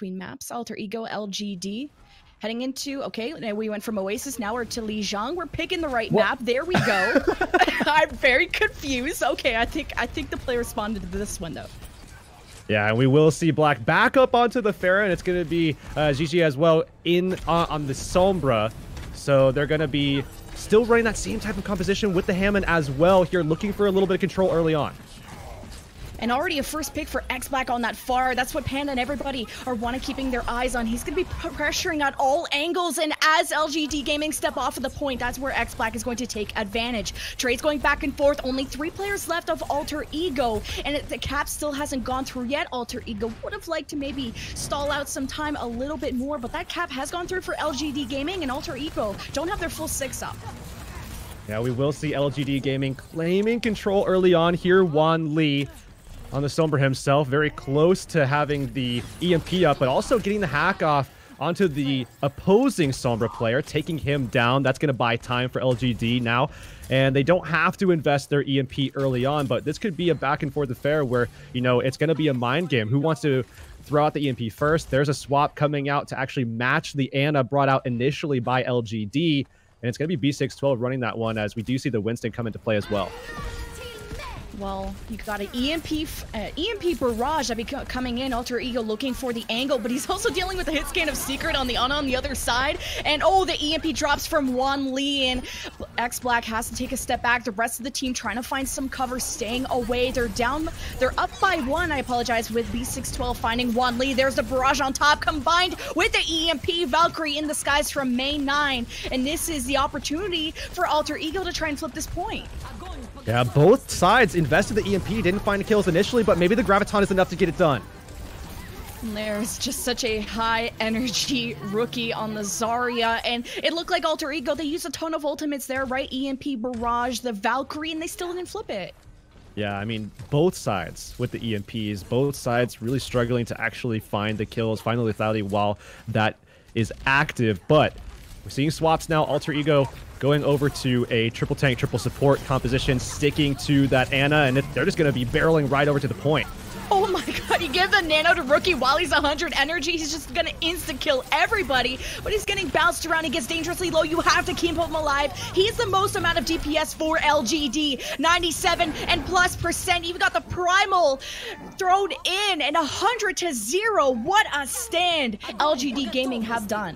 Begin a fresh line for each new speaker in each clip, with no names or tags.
between maps. Alter Ego, LGD. Heading into, okay, now we went from Oasis, now we're to Lijiang. We're picking the right map. There we go. I'm very confused. Okay, I think the player responded to this one, though.
Yeah, and we will see Black back up onto the Pharah, and it's going to be Gigi as well in on the Sombra. So they're going to be still running that same type of composition with the Hammond as well here, looking for a little bit of control early on.
And already a first pick for X-Black on that far. That's what Panda and everybody are keeping their eyes on. He's going to be pressuring at all angles, and as LGD Gaming step off of the point, that's where X-Black is going to take advantage. Trades going back and forth. Only 3 players left of Alter Ego, and the cap still hasn't gone through yet. Alter Ego would have liked to maybe stall out some time a little bit more, but that cap has gone through for LGD Gaming, and Alter Ego don't have their full 6 up.
Yeah, we will see LGD Gaming claiming control early on here. Wan Lee on the Sombra himself, very close to having the EMP up, but also getting the hack off onto the opposing Sombra player, taking him down. That's going to buy time for LGD now, and they don't have to invest their EMP early on, but this could be a back and forth affair where, you know, it's going to be a mind game. Who wants to throw out the EMP first? There's a swap coming out to actually match the Ana brought out initially by LGD, and it's going to be B612 running that one, as we do see the Winston come into play as well.
Well, you got an EMP barrage that be coming in. Alter Ego looking for the angle, but he's also dealing with a hit scan of Secret on the other side. And oh, the EMP drops from Wan Lee, and X-Black has to take a step back. The rest of the team trying to find some cover, staying away. They're up by 1, I apologize, with B612 finding Wan Lee. There's the barrage on top, combined with the EMP Valkyrie in the skies from Main 9. And this is the opportunity for Alter Ego to try and flip this point.
Yeah, both sides invested the EMP, didn't find the kills initially, but maybe the Graviton is enough to get it done.
There's just such a high energy rookie on the Zarya, and it looked like Alter Ego, they used a ton of ultimates there, right? EMP barrage, the Valkyrie, and they still didn't flip it.
Yeah, I mean, both sides with the EMPs, both sides really struggling to actually find the kills, find the lethality while that is active, but we're seeing swaps now. Alter Ego going over to a triple tank, triple support composition, sticking to that Ana, and they're just going to be barreling right over to the point.
Oh my god, you give the nano to Rookie while he's 100 energy, he's just going to insta-kill everybody, but he's getting bounced around, he gets dangerously low, you have to keep him alive. He's the most amount of DPS for LGD, 97 and plus %, even got the primal thrown in, and 100-0, what a stand LGD Gaming have done.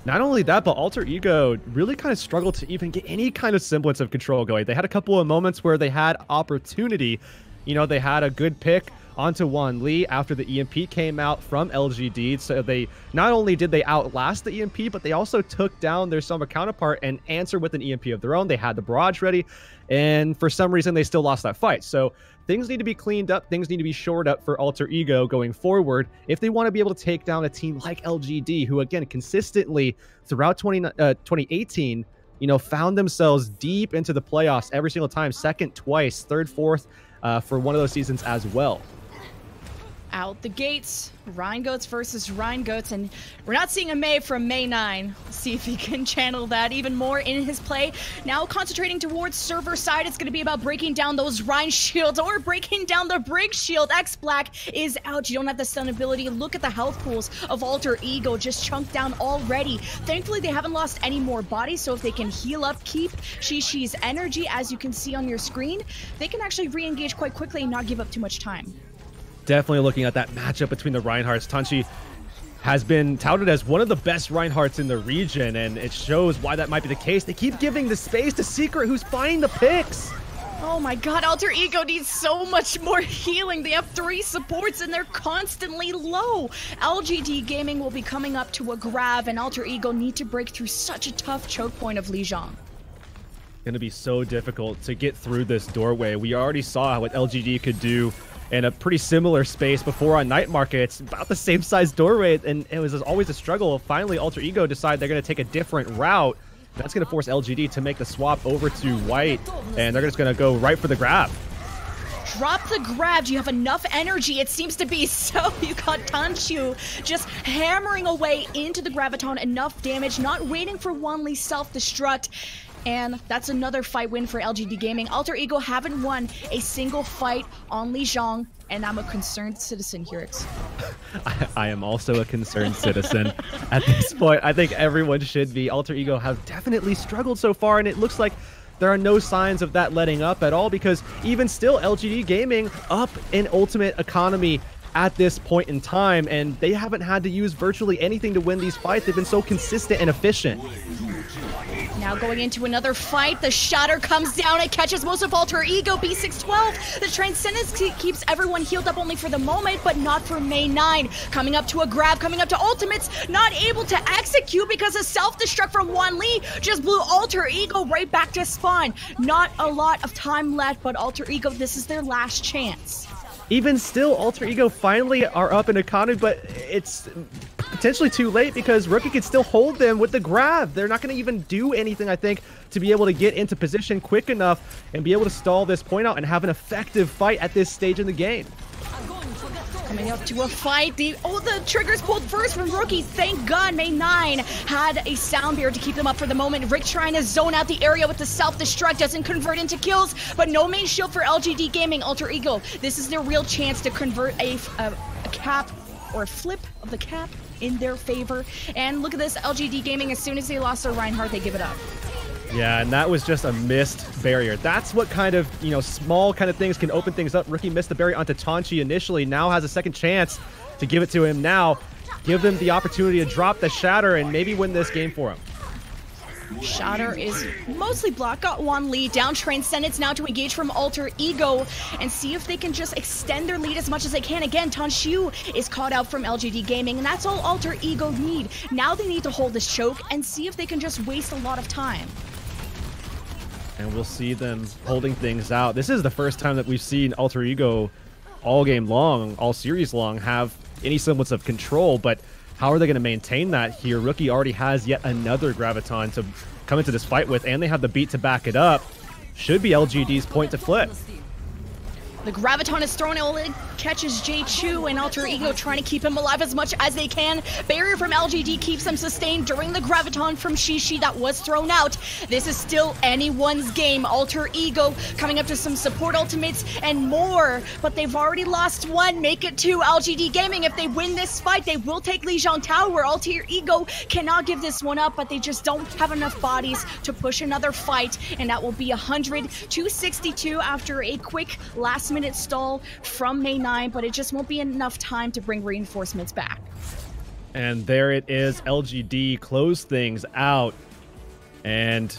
Not only that, but Alter Ego really kind of struggled to even get any kind of semblance of control going. They had a couple of moments where they had opportunity. You know, they had a good pick onto Wan Lee after the EMP came out from LGD. So they not only did they outlast the EMP, but they also took down their Sombra counterpart and answered with an EMP of their own. They had the barrage ready, and for some reason they still lost that fight. So things need to be cleaned up. Things need to be shored up for Alter Ego going forward if they want to be able to take down a team like LGD, who again consistently throughout 2018, you know, found themselves deep into the playoffs every single time, second twice, third, fourth for one of those seasons as well.
Out the gates, Rien Goats versus Rien Goats, and we're not seeing a May from May 9. Let's see if he can channel that even more in his play. Now concentrating towards server side, it's going to be about breaking down those Rien shields or breaking down the Brig shield. X-Black is out. You don't have the stun ability. Look at the health pools of Alter Ego, just chunked down already. Thankfully, they haven't lost any more bodies, so if they can heal up, keep Shishi's energy, as you can see on your screen, they can actually re-engage quite quickly and not give up too much time.
Definitely looking at that matchup between the Reinhardts. Tanchi has been touted as one of the best Reinhardts in the region, and it shows why that might be the case. They keep giving the space to Secret, who's finding the picks.
Oh my god, Alter Ego needs so much more healing. They have 3 supports and they're constantly low. LGD Gaming will be coming up to a grab, and Alter Ego need to break through such a tough choke point of Lijiang.
Going to be so difficult to get through this doorway. We already saw what LGD could do in a pretty similar space before on Night Market. It's about the same size doorway, and it was always a struggle. Finally, Alter Ego decide they're going to take a different route. That's going to force LGD to make the swap over to White, and they're just going to go right for the grab.
Drop the grab. Do you have enough energy? It seems to be so. You got Tanchu just hammering away into the Graviton. Enough damage, not waiting for Wan Lee's self-destruct. And that's another fight win for LGD Gaming. Alter Ego haven't won a single fight on Lijiang, and I'm a concerned citizen, Heurix.
I am also a concerned citizen. At this point, I think everyone should be. Alter Ego have definitely struggled so far, and it looks like there are no signs of that letting up at all, because even still, LGD Gaming up in Ultimate Economy at this point in time, and they haven't had to use virtually anything to win these fights. They've been so consistent and efficient.
Now going into another fight, the shatter comes down and catches most of Alter Ego, B612. The Transcendence keeps everyone healed up only for the moment, but not for May 9. Coming up to a grab, coming up to ultimates, not able to execute because a self-destruct from Wan Lee just blew Alter Ego right back to spawn. Not a lot of time left, but Alter Ego, this is their last chance.
Even still, Alter Ego finally are up in economy, but it's potentially too late because Rookie can still hold them with the grab. They're not going to even do anything, I think, to be able to get into position quick enough and be able to stall this point out and have an effective fight at this stage in the game.
Coming up to a fight, the triggers pulled first from Rookie. Thank God May 9 had a sound barrier to keep them up for the moment. Rick trying to zone out the area with the self-destruct, doesn't convert into kills, but no main shield for LGD Gaming. Alter Ego, this is their real chance to convert a cap or a flip of the cap in their favor. And look at this, LGD Gaming, as soon as they lost their Reinhardt, they give it up.
Yeah, and that was just a missed barrier. That's what kind of, small kind of things can open things up. Rookie missed the barrier onto Tanchi initially, now has a second chance to give it to him now. Give them the opportunity to drop the shatter and maybe win this game for him.
Shatter is mostly blocked. Got one lead down. Transcendence now to engage from Alter Ego and see if they can just extend their lead as much as they can. Again, Tanshu is caught out from LGD Gaming, and that's all Alter Ego need. Now they need to hold this choke and see if they can just waste a lot of time.
And we'll see them holding things out. This is the first time that we've seen Alter Ego all game long, all series long, have any semblance of control, but how are they going to maintain that here? Rookie already has yet another Graviton to come into this fight with, and they have the beat to back it up. Should be LGD's point to flip.
The Graviton is thrown, it catches J2 and Alter Ego trying to keep him alive as much as they can. Barrier from LGD keeps them sustained during the Graviton from Shishi that was thrown out. This is still anyone's game. Alter Ego coming up to some support ultimates and more, but they've already lost one. Make it two. LGD Gaming, if they win this fight, they will take Lijiang Tower. Alter Ego cannot give this one up, but they just don't have enough bodies to push another fight, and that will be 100-62 after a quick last-minute stall from May 9, but it just won't be enough time to bring reinforcements back.
And there it is. LGD close things out. And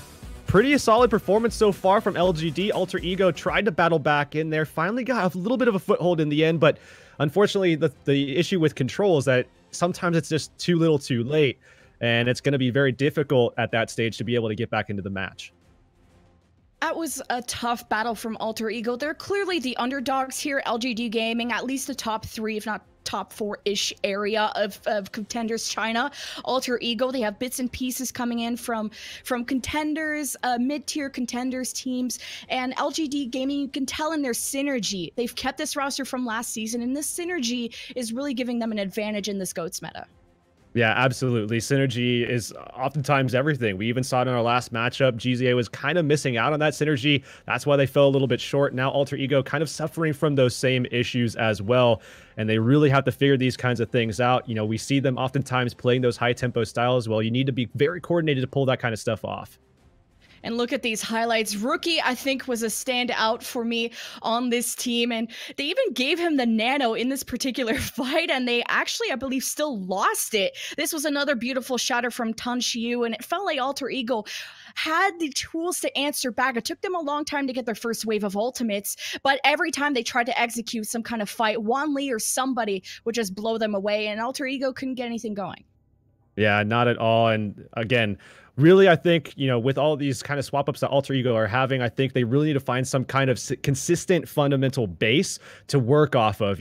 pretty solid performance so far from LGD. Alter Ego tried to battle back in there, finally got a little bit of a foothold in the end, but unfortunately the issue with control is that sometimes it's just too little too late, and it's going to be very difficult at that stage to be able to get back into the match.
That was a tough battle from Alter Ego. They're clearly the underdogs here. LGD Gaming, at least the top 3, if not top 4-ish area of Contenders China. Alter Ego, they have bits and pieces coming in from Contenders, mid-tier Contenders teams, and LGD Gaming, you can tell in their synergy. They've kept this roster from last season, and this synergy is really giving them an advantage in this GOATS meta.
Yeah, absolutely. Synergy is oftentimes everything. We even saw it in our last matchup. GZA was kind of missing out on that synergy. That's why they fell a little bit short. Now Alter Ego kind of suffering from those same issues as well. And they really have to figure these kinds of things out. We see them oftentimes playing those high tempo styles. Well, you need to be very coordinated to pull that kind of stuff off.
And look at these highlights. Rookie, I think, was a standout for me on this team. And they even gave him the nano in this particular fight. And they actually, I believe, still lost it. This was another beautiful shatter from Tanshu. And it felt like Alter Ego had the tools to answer back. It took them a long time to get their first wave of ultimates. But every time they tried to execute some kind of fight, Wan Lee or somebody would just blow them away. And Alter Ego couldn't get anything going.
Yeah, not at all. And again, really, I think, with all these kind of swap ups that Alter Ego are having, I think they really need to find some kind of consistent fundamental base to work off of,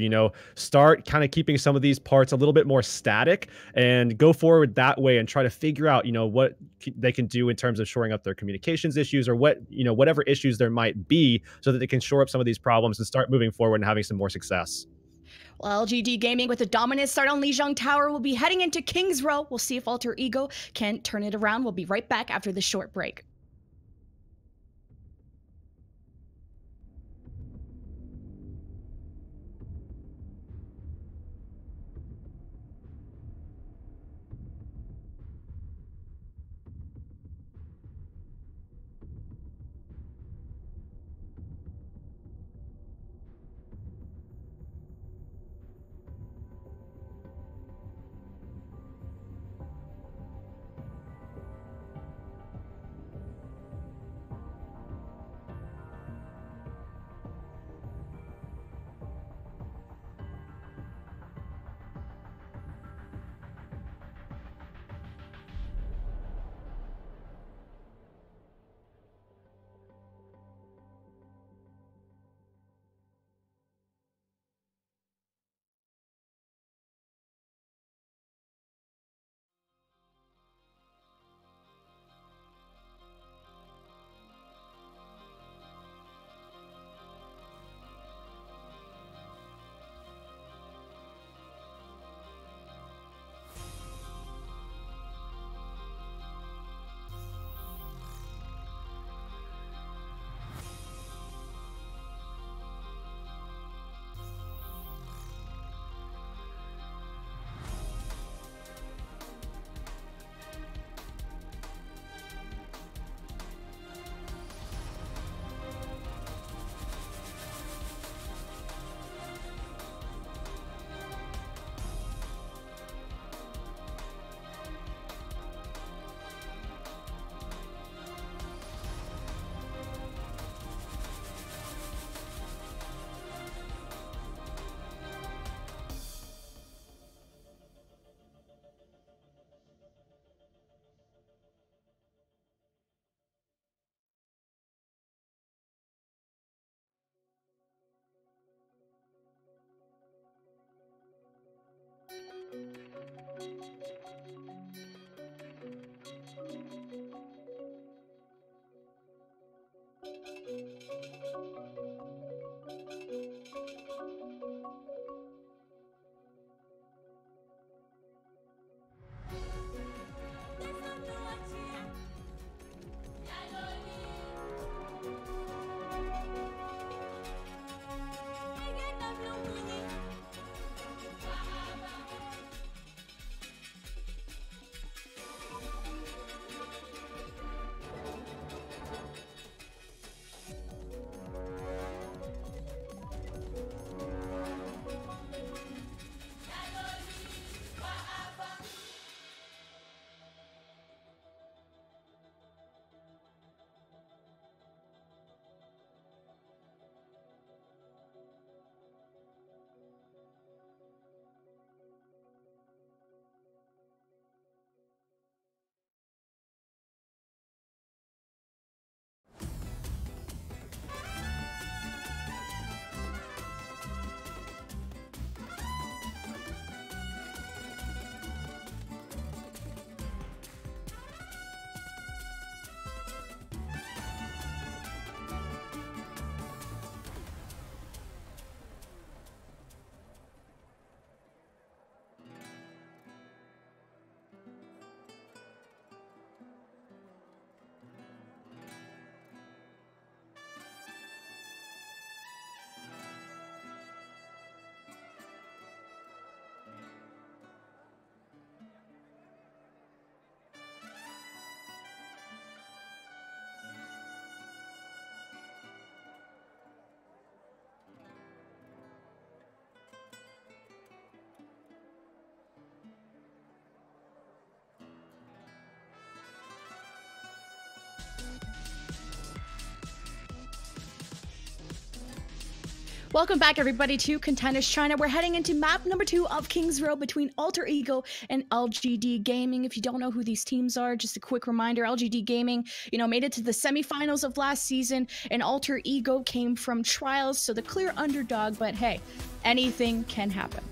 start kind of keeping some of these parts a little bit more static and go forward that way and try to figure out, what they can do in terms of shoring up their communications issues or whatever issues there might be so that they can shore up some of these problems and start moving forward and having some more success.
Well, LGD Gaming with a dominant start on Lijiang Tower will be heading into King's Row. We'll see if Alter Ego can turn it around. We'll be right back after this short break. Welcome back, everybody, to Contenders China. We're heading into map number 2 of Kings Row between Alter Ego and LGD Gaming. If you don't know who these teams are, just a quick reminder, LGD Gaming, made it to the semifinals of last season, and Alter Ego came from trials, so the clear underdog, but hey, anything can happen.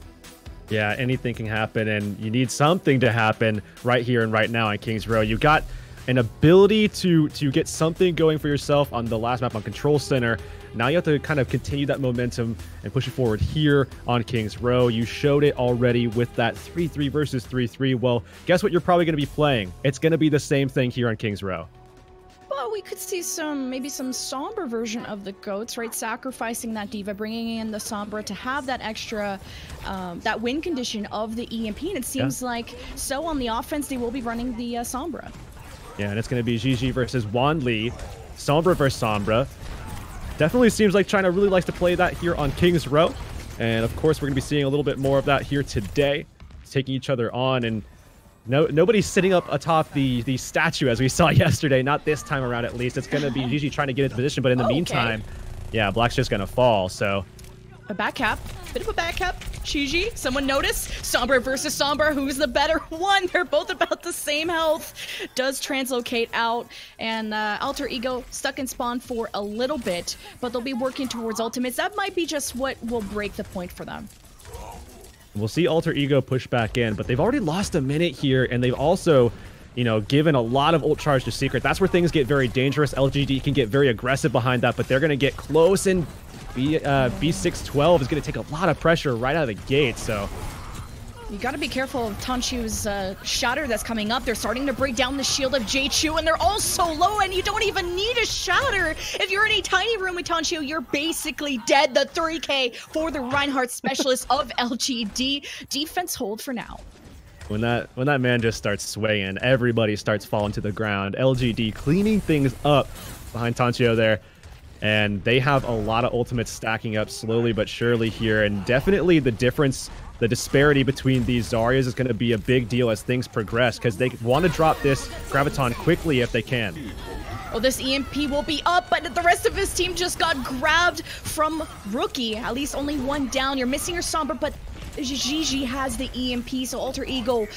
Yeah, anything can happen, and you need something to happen right here and right now on Kings Row. You got an ability to get something going for yourself on the last map on Control Center. Now you have to kind of continue that momentum and push it forward here on Kings Row. You showed it already with that 3-3 versus 3-3. Well, guess what you're probably going to be playing? It's going to be the same thing here on Kings Row.
Well, we could see maybe some Sombra version of the Goats, right? Sacrificing that Diva, bringing in the Sombra to have that extra, that win condition of the EMP. And it seems like on the offense, they will be running the Sombra.
Yeah, and it's going to be GG versus Wan Li. Sombra versus Sombra. Definitely seems like China really likes to play that here on Kings Row. And of course, we're going to be seeing a little bit more of that here today. Taking each other on, and nobody's sitting up atop the statue as we saw yesterday. Not this time around, at least. It's going to be Gigi trying to get into position, but in the meantime, yeah, Black's just going to fall, so.
A back cap. Bit of a back cap. Gigi, someone notice? Sombra versus Sombra, who's the better one? They're both about the same health. Does translocate out, and Alter Ego stuck in spawn for a little bit, but they'll be working towards ultimates. That might be just what will break the point for them.
We'll see Alter Ego push back in, but they've already lost a minute here, and they've also, given a lot of ult charge to Secret. That's where things get very dangerous. LGD can get very aggressive behind that, but they're going to get close, and B612 is going to take a lot of pressure right out of the gate, so.
You got to be careful of Tanchu's shatter that's coming up. They're starting to break down the shield of J2, and they're all so low, and you don't even need a shatter. If you're in a tiny room with Tanchu, you're basically dead. The 3K for the Reinhardt specialist of LGD. Defense hold for now.
When that man just starts swaying, everybody starts falling to the ground. LGD cleaning things up behind Tanchu there. And they have a lot of ultimates stacking up slowly but surely here. And definitely the difference, the disparity between these Zaryas is going to be a big deal as things progress, because they want to drop this Graviton quickly if they can.
Well, this EMP will be up, but the rest of his team just got grabbed from Rookie. At least only one down. You're missing your Sombra, but Gigi has the EMP, so Alter Ego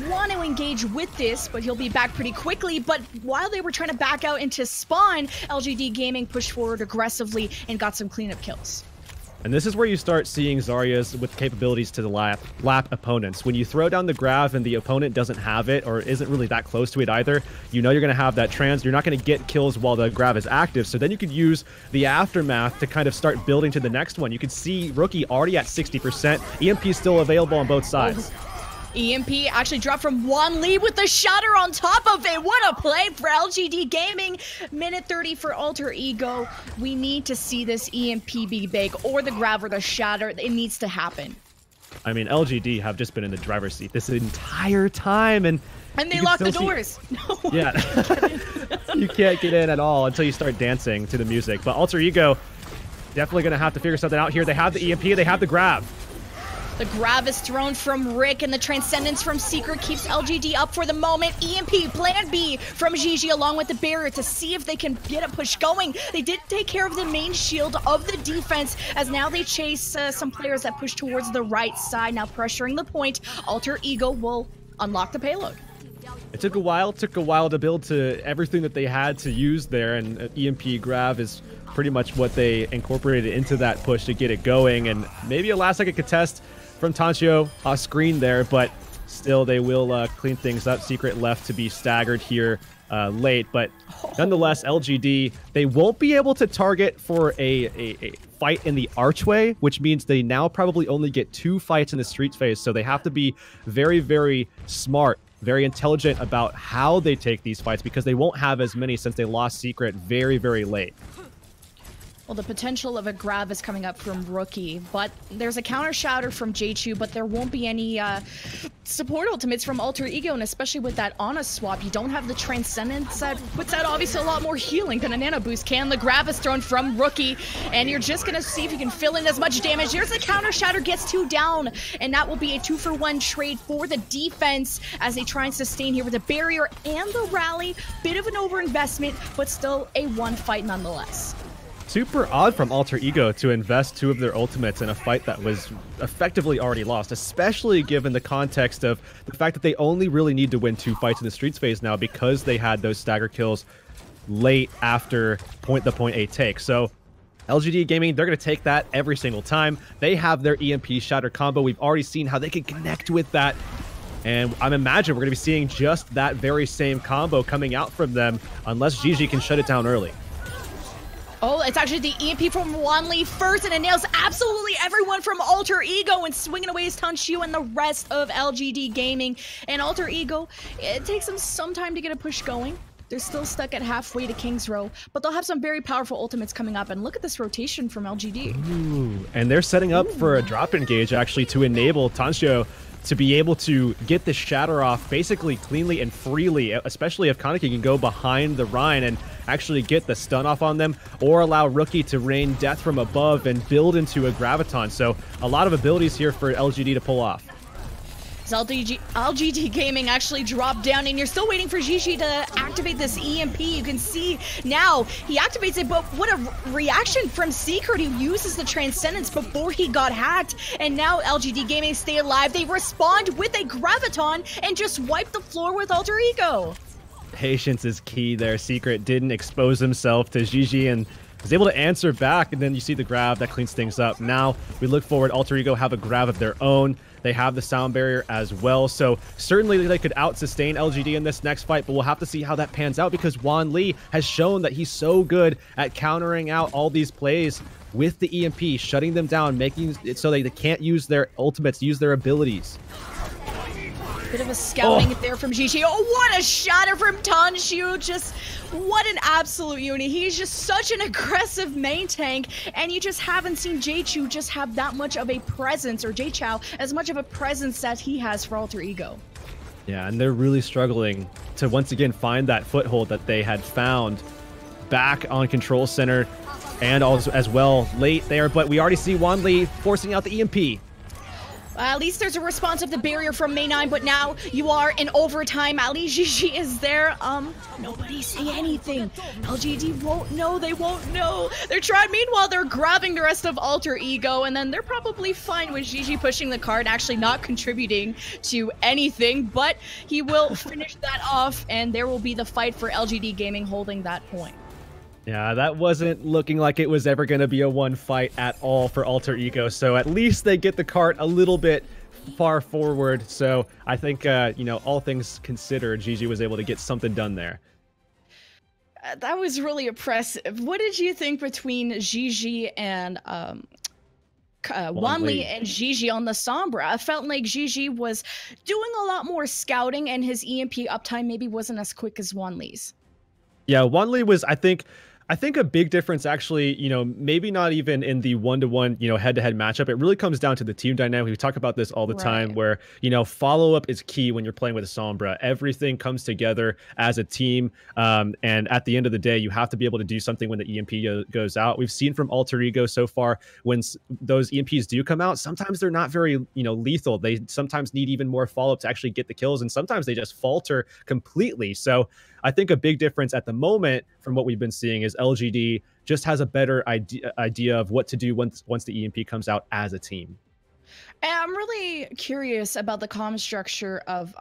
want to engage with this, but he'll be back pretty quickly. But while they were trying to back out into spawn, LGD Gaming pushed forward aggressively and got some cleanup kills.
And this is where you start seeing Zaryas with capabilities to the lap opponents. When you throw down the grav and the opponent doesn't have it or isn't really that close to it either, you're going to have that trans. You're not going to get kills while the grav is active. So then you could use the aftermath to kind of start building to the next one. You could see Rookie already at 60%. EMP is still available on both sides.
EMP actually dropped from Wan Li with the shatter on top of it. What a play for LGD Gaming. Minute 30 for Alter Ego. We need to see this EMP be big, or the grab or the shatter. It needs to happen.
I mean, LGD have just been in the driver's seat this entire time, and
they locked the doors. No,
yeah, you can't get in at all until you start dancing to the music. But Alter Ego definitely going to have to figure something out here. They have the EMP, they have the grab.
The grab is thrown from Rick, and the Transcendence from Secret keeps LGD up for the moment. EMP, plan B from Gigi along with the barrier to see if they can get a push going. They did take care of the main shield of the defense, as now they chase some players that push towards the right side, now pressuring the point. Alter Ego will unlock the payload.
It took a while to build to everything that they had to use there, and EMP grab is pretty much what they incorporated into that push to get it going, and maybe a last second contest from Tancho off screen there, but still they will clean things up. Secret left to be staggered here late, but nonetheless, LGD, they won't be able to target for a fight in the archway, which means they now probably only get 2 fights in the street phase, so they have to be very, very smart, very intelligent about how they take these fights, because they won't have as many since they lost Secret very, very late.
Well, the potential of a grab is coming up from Rookie, but there's a counter shatter from J2, but there won't be any support ultimates from Alter Ego, and especially with that Ana swap, you don't have the Transcendence that puts out obviously a lot more healing than a Nano Boost can. The grab is thrown from Rookie, and you're just going to see if you can fill in as much damage. Here's the counter shatter, gets 2 down, and that will be a 2-for-1 trade for the defense as they try and sustain here with the barrier and the rally. Bit of an overinvestment, but still a 1 fight nonetheless.
super odd from Alter Ego to invest 2 of their ultimates in a fight that was effectively already lost, especially given the context of the fact that they only really need to win 2 fights in the Streets phase now because they had those stagger kills late after the point A take. So LGD Gaming, they're going to take that every single time. They have their EMP Shatter combo. We've already seen how they can connect with that. And I imagine we're going to be seeing just that very same combo coming out from them unless GG can shut it down early.
Oh, it's actually the EMP from Wanli first, and it nails absolutely everyone from Alter Ego, and swinging away is Tanshu and the rest of LGD Gaming. And Alter Ego, it takes them some time to get a push going. They're still stuck at halfway to King's Row, but they'll have some very powerful ultimates coming up. And look at this rotation from LGD.
Ooh, and they're setting up for a drop engage, actually, to enable Tanshu to be able to get the shatter off basically cleanly and freely, especially if Kaneki can go behind the Rien and actually get the stun off on them, or allow Rookie to rain death from above and build into a Graviton. So a lot of abilities here for LGD to pull off. LGD Gaming actually dropped down, and you're still waiting for Gigi to activate this EMP. You can see now he activates it, but what a reaction from Secret, who uses the Transcendence before he got hacked. And now LGD Gaming stay alive. They respond with a Graviton and just wipe the floor with Alter Ego. Patience is key there. Secret didn't expose himself to Gigi and was able to answer back, and then you see the grab that cleans things up. Now we look forward. Alter Ego have a grab of their own. They have the sound barrier as well, so certainly they could out-sustain LGD in this next fight, but we'll have to see how that pans out because Wanli has shown that he's so good at countering out all these plays with the EMP, shutting them down, making it so they can't use their ultimates, use their abilities.
Bit of a scouting there from Gigi. Oh, what a shatter from Tanshu. Just what an absolute unit. He's just such an aggressive main tank, and you just haven't seen Jay-Chu just have that much of a presence, or Jay-Chow as much of a presence that he has for Alter Ego.
Yeah, and they're really struggling to once again find that foothold that they had found back on Control Center, and also as well late there, but we already see Wanli forcing out the EMP.
At least there's a response of the barrier from May 9, but now you are in overtime. At least Gigi is there. Nobody say anything. LGD won't know. They won't know. They're trying. Meanwhile, they're grabbing the rest of Alter Ego, and then they're probably fine with Gigi pushing the card, actually not contributing to anything, but he will finish that off, and there will be the fight for LGD Gaming holding that point.
Yeah, that wasn't looking like it was ever going to be a one fight at all for Alter Ego. So at least they get the cart a little bit far forward. So I think, you know, all things considered, Gigi was able to get something done there.
That was really impressive. What did you think between Gigi and Wanli and Gigi on the Sombra? I felt like Gigi was doing a lot more scouting, and his EMP uptime maybe wasn't as quick as Wanli's.
Yeah, Wanli was, I think a big difference actually, you know, maybe not even in the one-to-one, you know, head-to-head matchup. It really comes down to the team dynamic. We talk about this all the time where, you know, follow-up is key when you're playing with a Sombra. Everything comes together as a team. And at the end of the day, you have to be able to do something when the EMP goes out. We've seen from Alter Ego so far, when those EMPs do come out, sometimes they're not very, you know, lethal. They sometimes need even more follow-up to actually get the kills. And sometimes they just falter completely. So I think a big difference at the moment from what we've been seeing is LGD just has a better idea of what to do once the EMP comes out as a team.
And I'm really curious about the comm structure of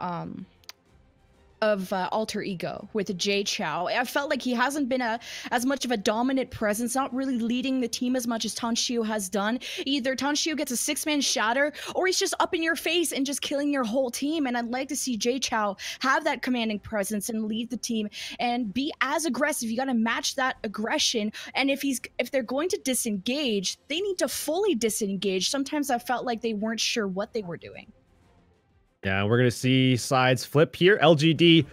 Alter Ego with Jay-Chow. I felt like he hasn't been as much of a dominant presence, not really leading the team as much as Tanshu has done. Either Tanshu gets a 6-man shatter, or he's just up in your face and just killing your whole team. And I'd like to see Jay-Chow have that commanding presence and lead the team and be as aggressive. You got to match that aggression. And if they're going to disengage, they need to fully disengage. Sometimes I felt like they weren't sure what they were doing.
Yeah, we're going to see sides flip here. LGD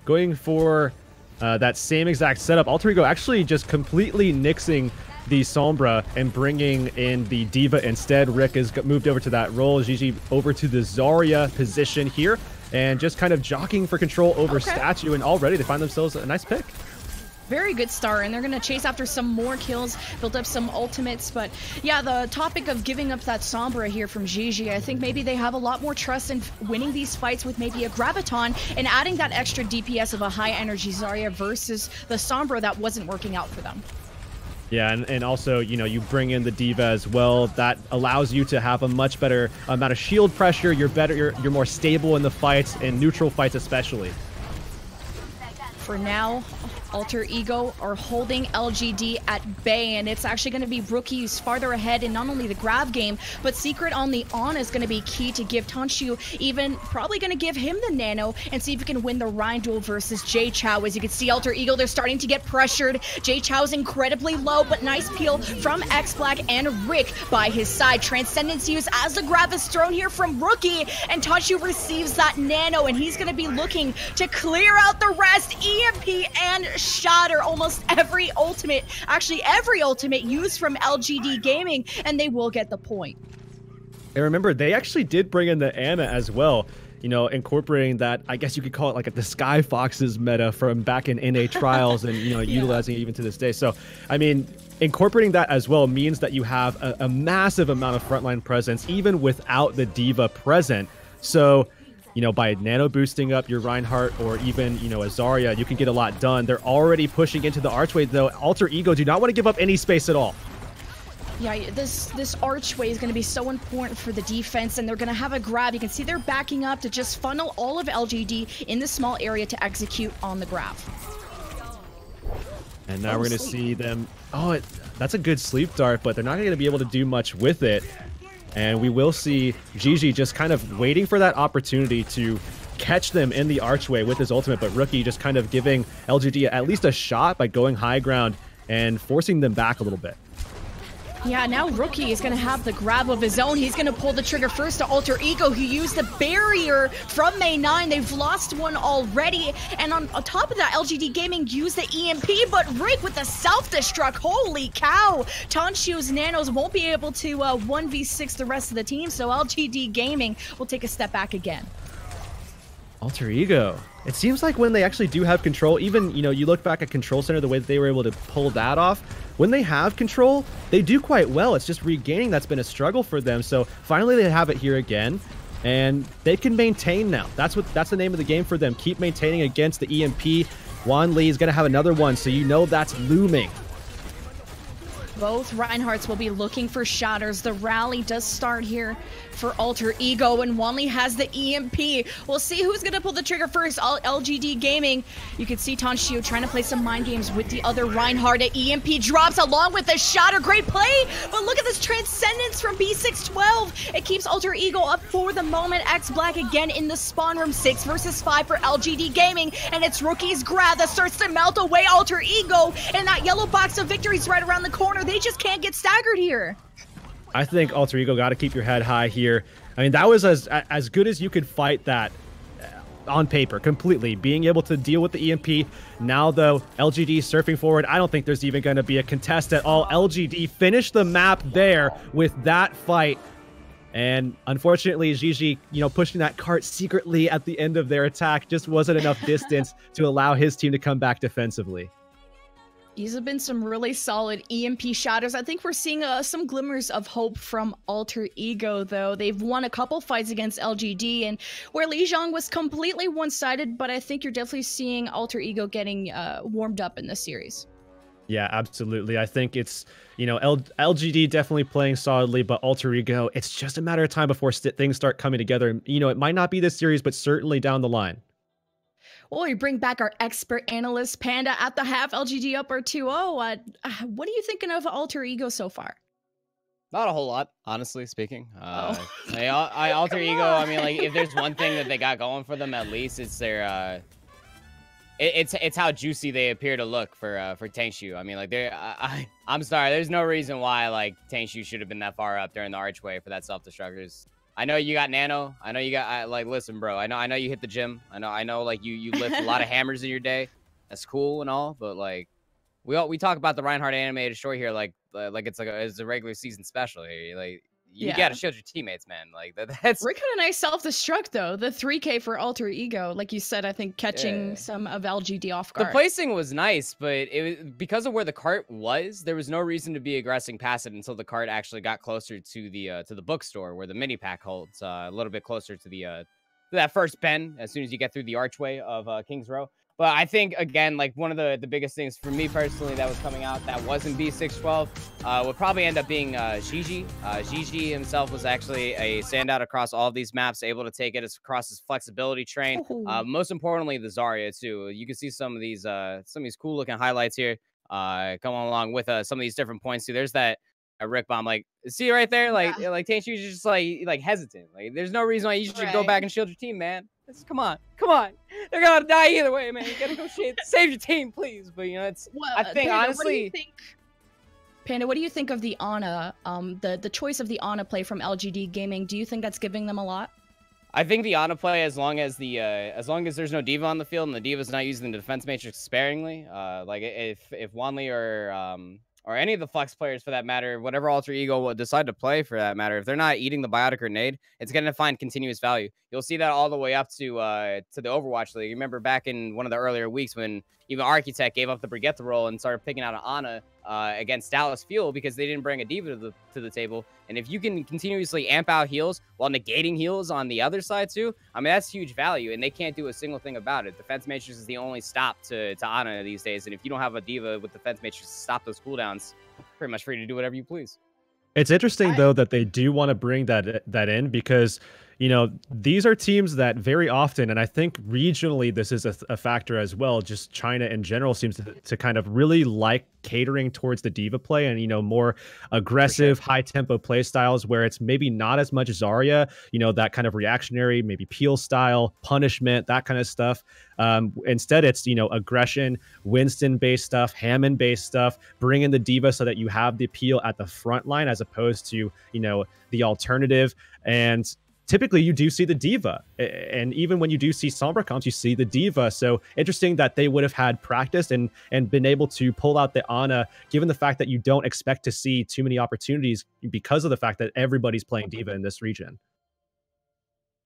going for that same exact setup. Alter Ego actually just completely nixing the Sombra and bringing in the Diva instead. Rick has moved over to that role. Gigi over to the Zarya position here and just kind of jockeying for control over Statue, and already they find themselves a nice pick.
Very good start, and they're going to chase after some more kills, build up some ultimates. But yeah, the topic of giving up that Sombra here from Gigi, I think maybe they have a lot more trust in winning these fights with maybe a Graviton and adding that extra DPS of a high energy Zarya versus the Sombra that wasn't working out for them.
Yeah, and also, you know, you bring in the D.Va as well. That allows you to have a much better amount of shield pressure. You're more stable in the fights, and neutral fights especially.
For now, Alter Ego are holding LGD at bay, and it's actually going to be Rookie who's farther ahead in not only the grab game, but Secret on the on is going to be key to give Tanshu, even probably going to give him the nano and see if he can win the Rien duel versus Jay Chou. As you can see, Alter Ego, they're starting to get pressured. Jay Chou's incredibly low, but nice peel from X-Black and Rick by his side. Transcendence used as the grab is thrown here from Rookie, and Tanshu receives that nano, and he's going to be looking to clear out the rest. EMP and Shatter, almost every ultimate used from LGD Gaming, and they will get the point.
And remember, they actually did bring in the Ana as well, you know, incorporating that, I guess you could call it like the Sky Foxes meta from back in NA Trials and, you know,
yeah.
utilizing it even to this day. So, I mean, incorporating that as well means that you have a massive amount of frontline presence, even without the D.Va present. So, you know, by nano boosting up your Reinhardt or even, you know, a Zarya, you can get a lot done. They're already pushing into the archway, though. Alter Ego do not want to give up any space at all.
Yeah, this archway is going to be so important for the defense, and they're going to have a grab. You can see they're backing up to just funnel all of LGD in the small area to execute on the grab.
And now we're going to see them... Oh, that's a good sleep dart, but they're not going to be able to do much with it. And we will see Gigi just kind of waiting for that opportunity to catch them in the archway with his ultimate, but Rookie just kind of giving LGD at least a shot by going high ground and forcing them back a little bit.
Yeah, now Rookie is going to have the grab of his own. He's going to pull the trigger first to Alter Ego, who used the barrier from May 9. They've lost one already. And on top of that, LGD Gaming used the EMP, but Rick with the self-destruct. Holy cow! Tanshu's nanos won't be able to 1v6 the rest of the team, so LGD Gaming will take a step back again.
Alter Ego. It seems like when they actually do have control, even, you know, you look back at Control Center, the way that they were able to pull that off, when they have control, they do quite well. It's just regaining that's been a struggle for them. So finally they have it here again, and they can maintain now. That's the name of the game for them. Keep maintaining against the EMP. Wan Lee is going to have another one, so you know that's looming.
Both Reinhardts will be looking for shatters. The rally does start here for Alter Ego, and Wanley has the EMP. We'll see who's going to pull the trigger first. LGD Gaming. You can see Tanshu trying to play some mind games with the other Reinhardt. An EMP drops along with the shatter. Great play, but look at this Transcendence from B612. It keeps Alter Ego up for the moment. X-Black again in the spawn room. 6 versus 5 for LGD Gaming, and it's Rookie's grab that starts to melt away Alter Ego, and that yellow box of victory's right around the corner. They just can't get staggered here.
I think Alter Ego got to keep your head high here. I mean, that was as good as you could fight that on paper, completely. Being able to deal with the EMP. Now, though, LGD surfing forward. I don't think there's even going to be a contest at all. LGD finished the map there with that fight. And unfortunately, Gigi, you know, pushing that cart secretly at the end of their attack just wasn't enough distance to allow his team to come back defensively.
These have been some really solid EMP shatters. I think we're seeing some glimmers of hope from Alter Ego, though. They've won a couple fights against LGD, and where Lijiang was completely one-sided, but I think you're definitely seeing Alter Ego getting warmed up in this series.
Yeah, absolutely. I think it's, you know, LGD definitely playing solidly, but Alter Ego, it's just a matter of time before things start coming together. You know, it might not be this series, but certainly down the line.
Well, we bring back our expert analyst, Panda, at the half. LGD up our 2-0. What are you thinking of Alter Ego so far?
Not a whole lot, honestly speaking.
Oh.
Alter Ego, I mean, like, if there's one thing that they got going for them, at least it's their, it's how juicy they appear to look for Tangshu. I mean, like, I'm sorry, there's no reason why, like, Tangshu should have been that far up during the archway for that self-destructors. I know you got nano. I know you got like, listen, bro. I know you hit the gym. I know like you lift a lot of hammers in your day. That's cool and all, but like we talk about the Reinhardt animated short here like it's it's a regular season special here. Like you gotta shield your teammates, man. Like that's
Rick had a nice self-destruct though. The 3K for Alter Ego, like you said, I think catching some of LGD off guard.
The placing was nice, but it was because of where the cart was. There was no reason to be aggressing past it until the cart actually got closer to the bookstore where the mini pack holds, a little bit closer to the that first bend. As soon as you get through the archway of King's Row. But I think, again, like one of the biggest things for me personally that was coming out that wasn't B612 would probably end up being Gigi. Gigi himself was actually a standout across all of these maps, able to take it across his flexibility train. Most importantly, the Zarya too. You can see some of these cool looking highlights here going along with some of these different points too. There's that Rick bomb, like see right there, like Tanshu's just like hesitant. Like there's no reason why you should go back and shield your team, man. Come on. They're gonna die either way, man. You gotta go save your team, please. But you know, it's. Well, I think
Panda,
honestly.
Panda, what do you think of the Ana, the choice of the Ana play from LGD Gaming? Do you think that's giving them a lot?
I think the Ana play, as long as there's no diva on the field and the diva's not using the defense matrix sparingly, like if Wanli or any of the flex players for that matter, whatever alter ego will decide to play for that matter, if they're not eating the biotic grenade, it's going to find continuous value. You'll see that all the way up to the Overwatch League. You remember back in one of the earlier weeks when even Architect gave up the Brigitte role and started picking out an Ana against Dallas Fuel because they didn't bring a diva to the table. And if you can continuously amp out heals while negating heals on the other side too, I mean, that's huge value, and they can't do a single thing about it. Defense Matrix is the only stop to Ana these days, and if you don't have a diva with Defense Matrix to stop those cooldowns, pretty much free to do whatever you please.
It's interesting, though, that they do want to bring that in because, you know, these are teams that very often, and I think regionally this is a factor as well, just China in general seems to kind of really like catering towards the diva play and, you know, more aggressive, high-tempo play styles where it's maybe not as much Zarya, you know, that kind of reactionary, maybe peel style, punishment, that kind of stuff. Instead, it's, you know, aggression, Winston-based stuff, Hammond-based stuff, bring in the diva so that you have the appeal at the front line as opposed to, you know, the alternative. And typically you do see the diva, and even when you do see Sombra comps, you see the diva. So interesting that they would have had practice and been able to pull out the Ana, given the fact that you don't expect to see too many opportunities because of the fact that everybody's playing diva in this region.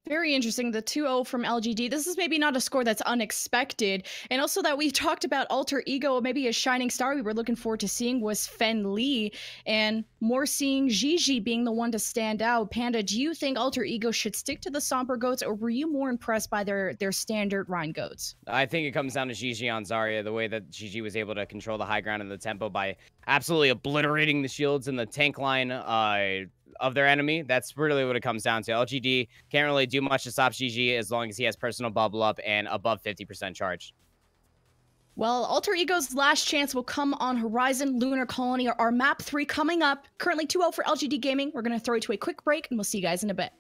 Very interesting. The 2-0 from LGD. This is maybe not a score that's unexpected. And also that we talked about alter ego, maybe a shining star we were looking forward to seeing was Fen Li, and more seeing Gigi being the one to stand out. Panda, do you think alter ego should stick to the Sombra goats, or were you more impressed by their standard Rien goats?
I think it comes down to Gigi on Zarya, the way that Gigi was able to control the high ground and the tempo by absolutely obliterating the shields in the tank line of their enemy. That's really what it comes down to. LGD can't really do much to stop Gigi as long as he has personal bubble up and above 50% charge.
Well, Alter Ego's last chance will come on Horizon Lunar Colony, our map 3 coming up. Currently 2-0 for LGD Gaming. We're going to throw it to a quick break, and we'll see you guys in a bit.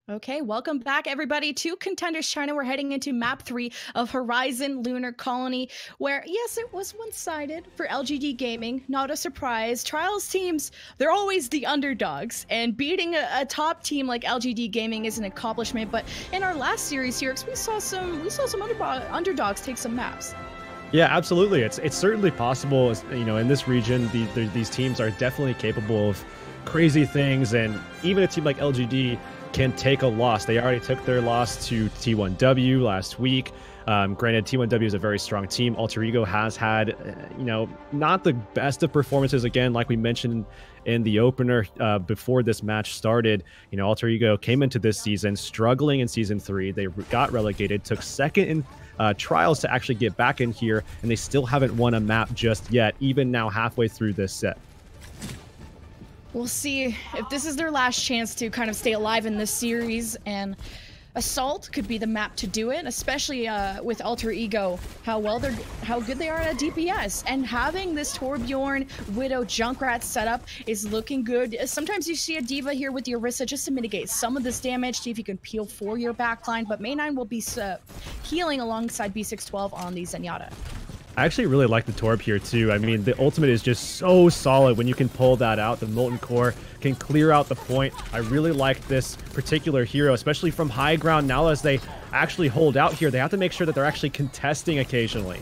Okay, welcome back everybody to Contenders China. We're heading into map 3 of Horizon Lunar Colony, where yes, it was one-sided for LGD Gaming, not a surprise. Trials teams, they're always the underdogs, and beating a top team like LGD Gaming is an accomplishment, but in our last series here, we saw some underdogs take some maps.
Yeah, absolutely. It's certainly possible, you know, in this region, these teams are definitely capable of crazy things, and even a team like LGD can take a loss. They already took their loss to T1W last week. Granted, T1W is a very strong team. Alter Ego has had, you know, not the best of performances. Again, like we mentioned in the opener before this match started, you know, Alter Ego came into this season struggling in Season 3. They got relegated, took second in Trials to actually get back in here, and they still haven't won a map just yet, even now halfway through this set.
We'll see if this is their last chance to kind of stay alive in this series, and Assault could be the map to do it, especially with Alter Ego, how good they are at DPS, and having this Torbjorn, Widow, Junkrat setup is looking good. Sometimes you see a D.Va here with the Orisa just to mitigate some of this damage, see if you can peel for your backline, but May9 will be healing alongside B612 on the Zenyatta.
I actually really like the Torb here too. I mean, the ultimate is just so solid when you can pull that out. The Molten Core can clear out the point. I really like this particular hero, especially from high ground. Now as they actually hold out here, they have to make sure that they're actually contesting occasionally.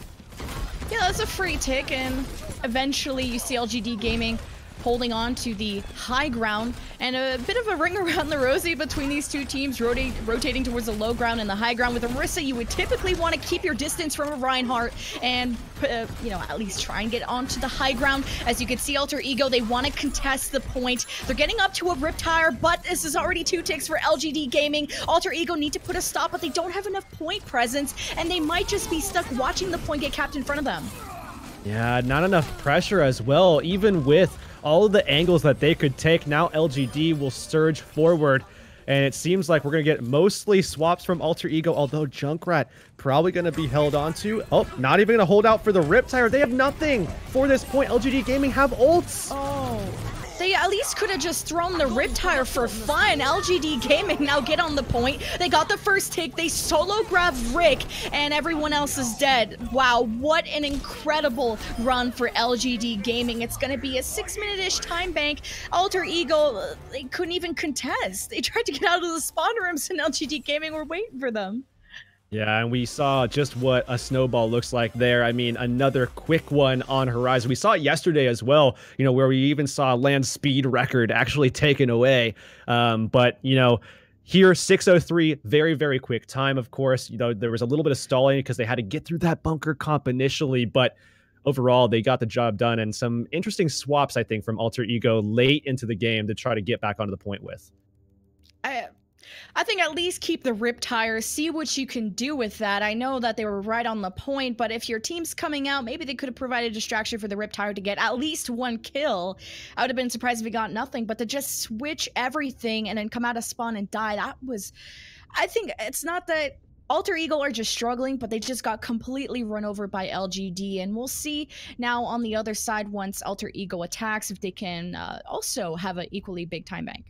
Yeah, that's a free tick, and eventually you see LGD Gaming holding on to the high ground, and a bit of a ring around the rosy between these two teams, rotating towards the low ground and the high ground. With Orisa, you would typically want to keep your distance from a Reinhardt and, you know, at least try and get onto the high ground. As you can see, Alter Ego, they want to contest the point. They're getting up to a Riptire, but this is already 2 ticks for LGD Gaming. Alter Ego need to put a stop, but they don't have enough point presence, and they might just be stuck watching the point get capped in front of them.
Yeah, not enough pressure as well, even with all of the angles that they could take. Now LGD will surge forward, and it seems like we're going to get mostly swaps from Alter Ego, although Junkrat probably going to be held onto. Oh, not even going to hold out for the Riptire. They have nothing for this point. LGD Gaming have ults.
Oh, they at least could have just thrown the Riptire for fun. LGD Gaming now get on the point. They got the first take. They solo grab Rick, and everyone else is dead. Wow, what an incredible run for LGD Gaming. It's going to be a 6-minute-ish time bank. Alter Ego, they couldn't even contest. They tried to get out of the spawn rooms, and LGD Gaming were waiting for them.
Yeah, and we saw just what a snowball looks like there. I mean, another quick one on Horizon. We saw it yesterday as well, you know, where we even saw land speed record actually taken away. But, you know, here, 6:03, very, very quick time, of course. You know, there was a little bit of stalling because they had to get through that bunker comp initially, but overall, they got the job done, and some interesting swaps, I think, from Alter Ego late into the game to try to get back onto the point with.
I think at least keep the Riptire, see what you can do with that. I know that they were right on the point, but if your team's coming out, maybe they could have provided a distraction for the Riptire to get at least 1 kill. I would have been surprised if he got nothing, but to just switch everything and then come out of spawn and die, that was... I think it's not that Alter Ego are just struggling, but they just got completely run over by LGD, and we'll see now on the other side once Alter Ego attacks if they can also have an equally big time bank.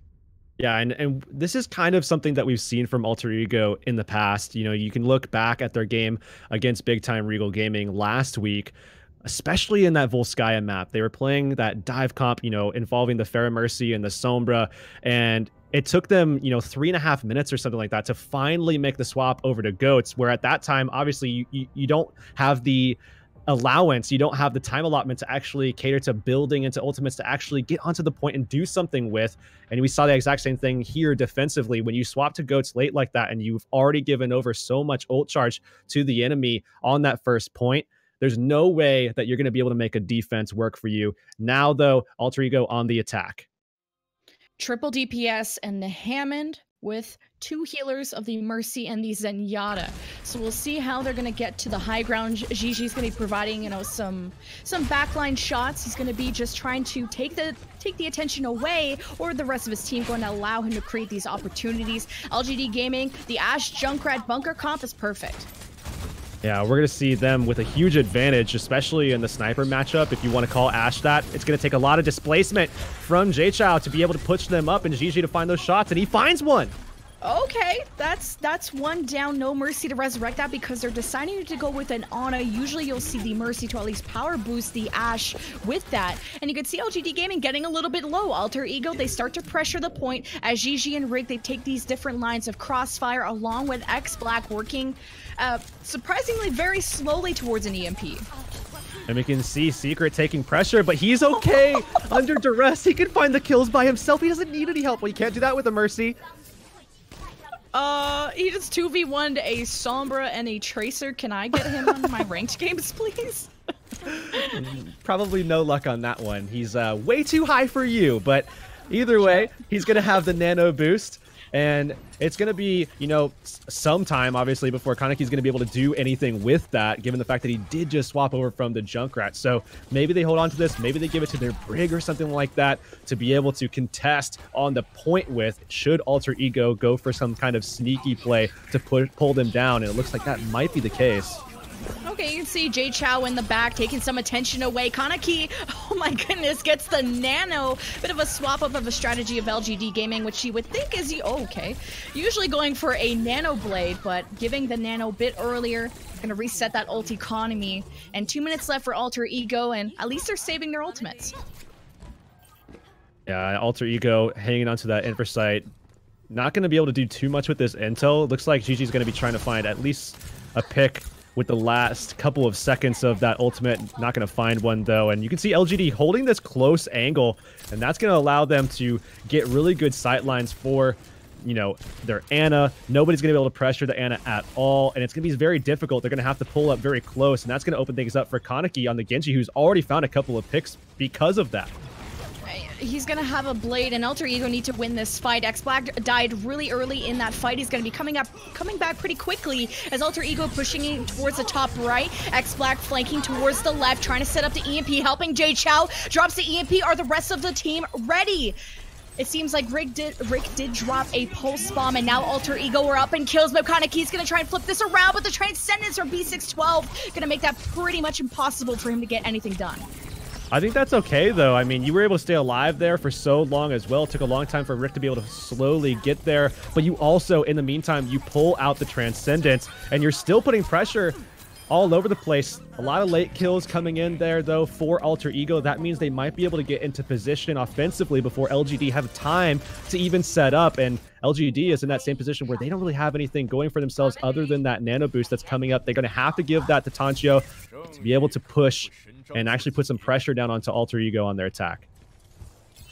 Yeah, and this is kind of something that we've seen from Alter Ego in the past. You know, you can look back at their game against Big Time Regal Gaming last week, especially in that Volskaya map. They were playing that dive comp, you know, involving the Pharmercy and the Sombra, and it took them, you know, 3.5 minutes or something like that to finally make the swap over to Goats, where at that time, obviously, you don't have the allowance, you don't have the time allotment to actually cater to building into ultimates to actually get onto the point and do something with. And we saw the exact same thing here defensively. When you swap to Goats late like that and you've already given over so much ult charge to the enemy on that first point, there's no way that you're going to be able to make a defense work for you. Now, though, Alter Ego on the attack. Triple
DPS and the Hammond with 2 healers of the Mercy and the Zenyatta. So we'll see how they're going to get to the high ground. Gigi's going to be providing, you know, some backline shots. He's going to be just trying to take the attention away, or the rest of his team going to allow him to create these opportunities. LGD Gaming, the Ash Junkrat bunker comp is perfect.
Yeah, we're going to see them with a huge advantage, especially in the sniper matchup. If you want to call Ash that, it's going to take a lot of displacement from Jchow to be able to push them up and Gigi to find those shots, and he finds one.
Okay, that's one down. No Mercy to resurrect that because they're deciding to go with an Ana. Usually you'll see the Mercy to at least power boost the Ashe with that. And you can see LGD Gaming getting a little bit low. Alter Ego, they start to pressure the point as Gigi and Rig, they take these different lines of crossfire along with X-Black working surprisingly very slowly towards an EMP.
And we can see Secret taking pressure, but he's okay. Under duress, he can find the kills by himself. He doesn't need any help. Well, he can't do that with a Mercy.
He just 2v1'd a Sombra and a Tracer. Can I get him on my ranked games, please?
Probably no luck on that one. He's way too high for you, but either way, he's going to have the nano boost. And it's going to be, you know, some time, obviously, before Kaneki's going to be able to do anything with that, given the fact that he did just swap over from the Junkrat. So maybe they hold on to this. Maybe they give it to their Brig or something like that to be able to contest on the point with, should Alter Ego go for some kind of sneaky play to pull them down. And it looks like that might be the case.
Okay, you can see Jay Chou in the back taking some attention away. Kaneki, oh my goodness, gets the nano. Bit of a swap up of a strategy of LGD Gaming, which you would think is, usually going for a nano blade, but giving the nano a bit earlier. Gonna reset that ult economy. And 2 minutes left for Alter Ego, and at least they're saving their ultimates.
Yeah, Alter Ego hanging onto that Infrasight. Not gonna be able to do too much with this intel. Looks like Gigi's gonna be trying to find at least a pick with the last couple of seconds of that ultimate. Not going to find one, though. And you can see LGD holding this close angle, and that's going to allow them to get really good sight lines for, you know, their Ana. Nobody's going to be able to pressure the Ana at all, and it's going to be very difficult. They're going to have to pull up very close, and that's going to open things up for Kaneki on the Genji, who's already found a couple of picks because of that.
He's gonna have a blade, and Alter Ego need to win this fight. X-Black died really early in that fight. He's gonna be coming back pretty quickly as Alter Ego pushing towards the top right. X-Black flanking towards the left, trying to set up the EMP, helping Jay Chou. Drops the EMP. Are the rest of the team ready? It seems like Rick did drop a pulse bomb, and now Alter Ego are up in kills, but Kaneki's gonna try and flip this around, but the Transcendence from B612 gonna make that pretty much impossible for him to get anything done.
I think that's okay, though. I mean, you were able to stay alive there for so long as well. It took a long time for Rick to be able to slowly get there. But you also, in the meantime, you pull out the Transcendence, and you're still putting pressure all over the place. A lot of late kills coming in there, though, for Alter Ego. That means they might be able to get into position offensively before LGD have time to even set up. And LGD is in that same position where they don't really have anything going for themselves other than that nano boost that's coming up. They're going to have to give that to Tanchio to be able to push and actually put some pressure down onto Alter Ego on their attack.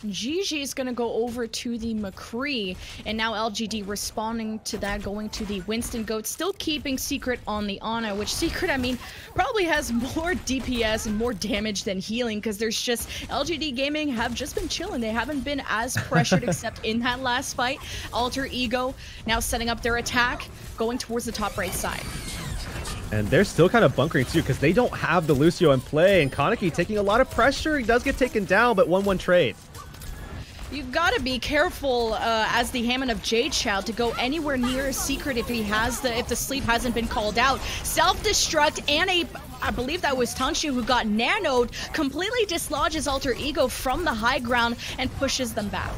Gigi is going to go over to the McCree, and now LGD responding to that, going to the Winston Goat, still keeping Secret on the Ana, which Secret, I mean, probably has more DPS and more damage than healing, because there's just, LGD Gaming have just been chilling. They haven't been as pressured except in that last fight. Alter Ego now setting up their attack, going towards the top right side.
And they're still kind of bunkering too, because they don't have the Lucio in play, and Kaneki taking a lot of pressure. He does get taken down, but 1-1 trade.
You've got to be careful as the Hammond of Jade Child to go anywhere near a Secret if the sleep hasn't been called out. Self-destruct, and I believe that was Tanshu who got nanoed, completely dislodges Alter Ego from the high ground and pushes them back.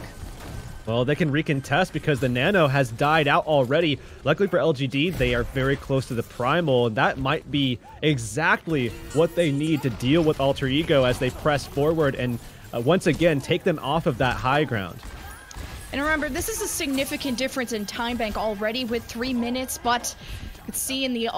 Well, they can recontest because the nano has died out already. Luckily for LGD, they are very close to the primal, and that might be exactly what they need to deal with Alter Ego as they press forward and once again take them off of that high ground.
And remember, this is a significant difference in time bank already with 3 minutes, but let's see in the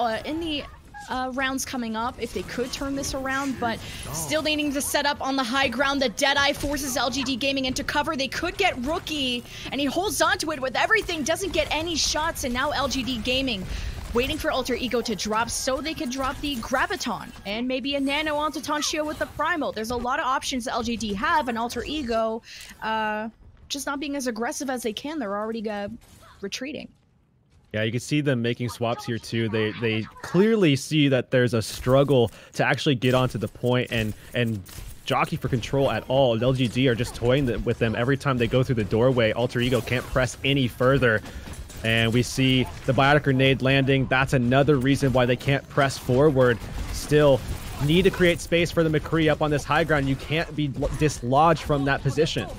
rounds coming up if they could turn this around, but still needing to set up on the high ground. The Deadeye forces LGD Gaming into cover. They could get Rookie, and he holds on to it with everything, doesn't get any shots, and now LGD Gaming waiting for Alter Ego to drop so they could drop the Graviton and maybe a nano onto Tanchio with the Primal. There's a lot of options that LGD have, and Alter Ego just not being as aggressive as they can. They're already retreating.
Yeah, you can see them making swaps here too. They clearly see that there's a struggle to actually get onto the point and jockey for control at all. LGD are just toying with them every time they go through the doorway. Alter Ego can't press any further. And we see the Biotic Grenade landing. That's another reason why they can't press forward. Still need to create space for the McCree up on this high ground. You can't be dislodged from that position.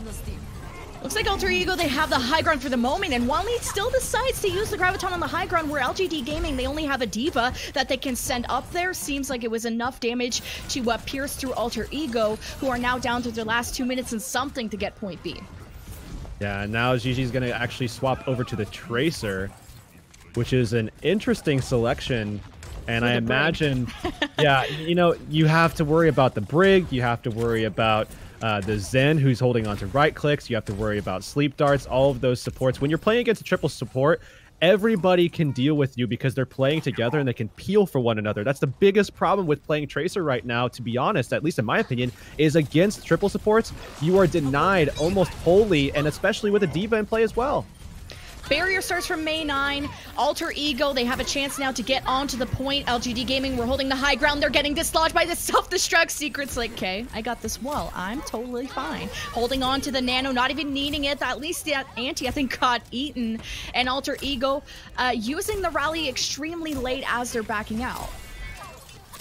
Looks like Alter Ego, they have the high ground for the moment, and Wanli still decides to use the Graviton on the high ground, where LGD Gaming, they only have a Diva that they can send up there. Seems like it was enough damage to pierce through Alter Ego, who are now down to their last 2 minutes and something to get point B.
Yeah, now Gigi's going to actually swap over to the Tracer, which is an interesting selection. And I imagine, yeah, you know, you have to worry about the Brig, you have to worry about the Zen, who's holding on to right clicks. You have to worry about sleep darts, all of those supports. When you're playing against a triple support, everybody can deal with you because they're playing together and they can peel for one another. That's the biggest problem with playing Tracer right now, to be honest, at least in my opinion, is against triple supports, you are denied almost wholly, and especially with a Diva in play as well.
Barrier starts from May 9. Alter Ego, they have a chance now to get onto the point. LGD Gaming, we're holding the high ground. They're getting dislodged by the self-destruct. Secret's like, okay, I got this wall. I'm totally fine. Holding on to the Nano, not even needing it. At least that Anti, I think, got eaten. And Alter Ego using the rally extremely late as they're backing out.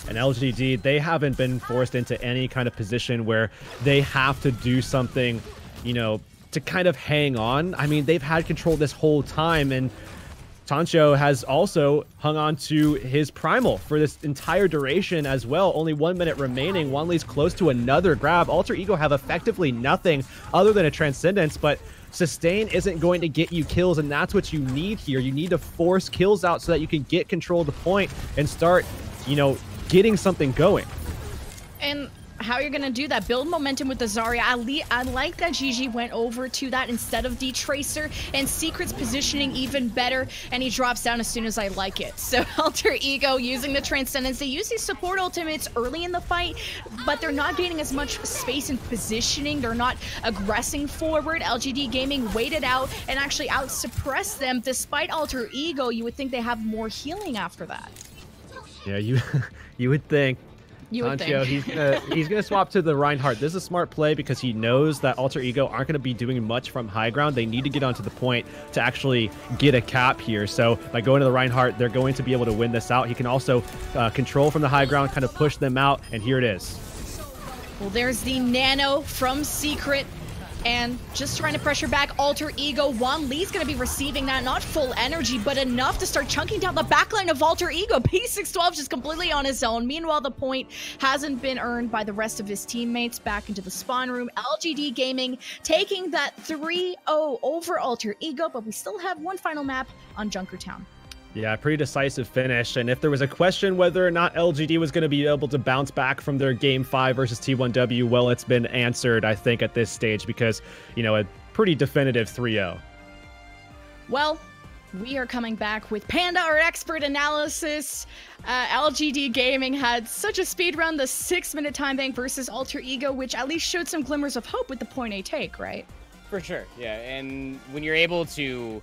And LGD, they haven't been forced into any kind of position where they have to do something, you know, to kind of hang on. I mean, they've had control this whole time, and Tancho has also hung on to his Primal for this entire duration as well. Only 1 minute remaining. Wanli's close to another grab. Alter Ego have effectively nothing other than a Transcendence, but sustain isn't going to get you kills, and that's what you need here. You need to force kills out so that you can get control of the point and start, you know, getting something going.
And how you're gonna do that? Build momentum with the Zarya. I like that Gigi went over to that instead of the Tracer, and Secret's positioning even better, and he drops down as soon as I like it. So Alter Ego using the Transcendence. They use these support ultimates early in the fight, but they're not gaining as much space and positioning. They're not aggressing forward. LGD Gaming waited out and actually out-suppressed them. Despite Alter Ego, you would think they have more healing after that.
Yeah, you would think. Tancho, he's gonna swap to the Reinhardt. This is a smart play because he knows that Alter Ego aren't gonna be doing much from high ground. They need to get onto the point to actually get a cap here. So by going to the Reinhardt, they're going to be able to win this out. He can also control from the high ground, kind of push them out, and here it is.
Well, there's the Nano from Secret. And just trying to pressure back Alter Ego. Wanli's going to be receiving that. Not full energy, but enough to start chunking down the backline of Alter Ego. P612 just completely on his own. Meanwhile, the point hasn't been earned by the rest of his teammates. Back into the spawn room. LGD Gaming taking that 3-0 over Alter Ego, but we still have one final map on Junkertown.
Yeah, pretty decisive finish. And if there was a question whether or not LGD was going to be able to bounce back from their Game 5 versus T1W, well, it's been answered, I think, at this stage because, you know, a pretty definitive 3-0.
Well, we are coming back with Panda, our expert analysis. LGD Gaming had such a speed run, the 6-minute time bank versus Alter Ego, which at least showed some glimmers of hope with the point A take, right?
For sure, yeah. And when you're able to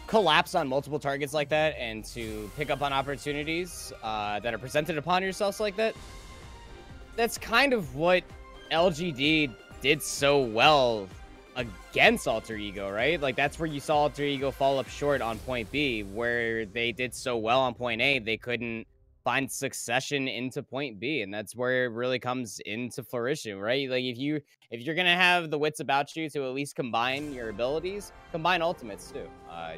collapse on multiple targets like that and to pick up on opportunities that are presented upon yourselves like that, that's kind of what LGD did so well against Alter Ego, right? Like, that's where you saw Alter Ego fall up short on point B, where they did so well on point A, they couldn't find succession into point B, and that's where it really comes into flourishing, right? Like, if you're gonna have the wits about you to at least combine your abilities, combine ultimates too.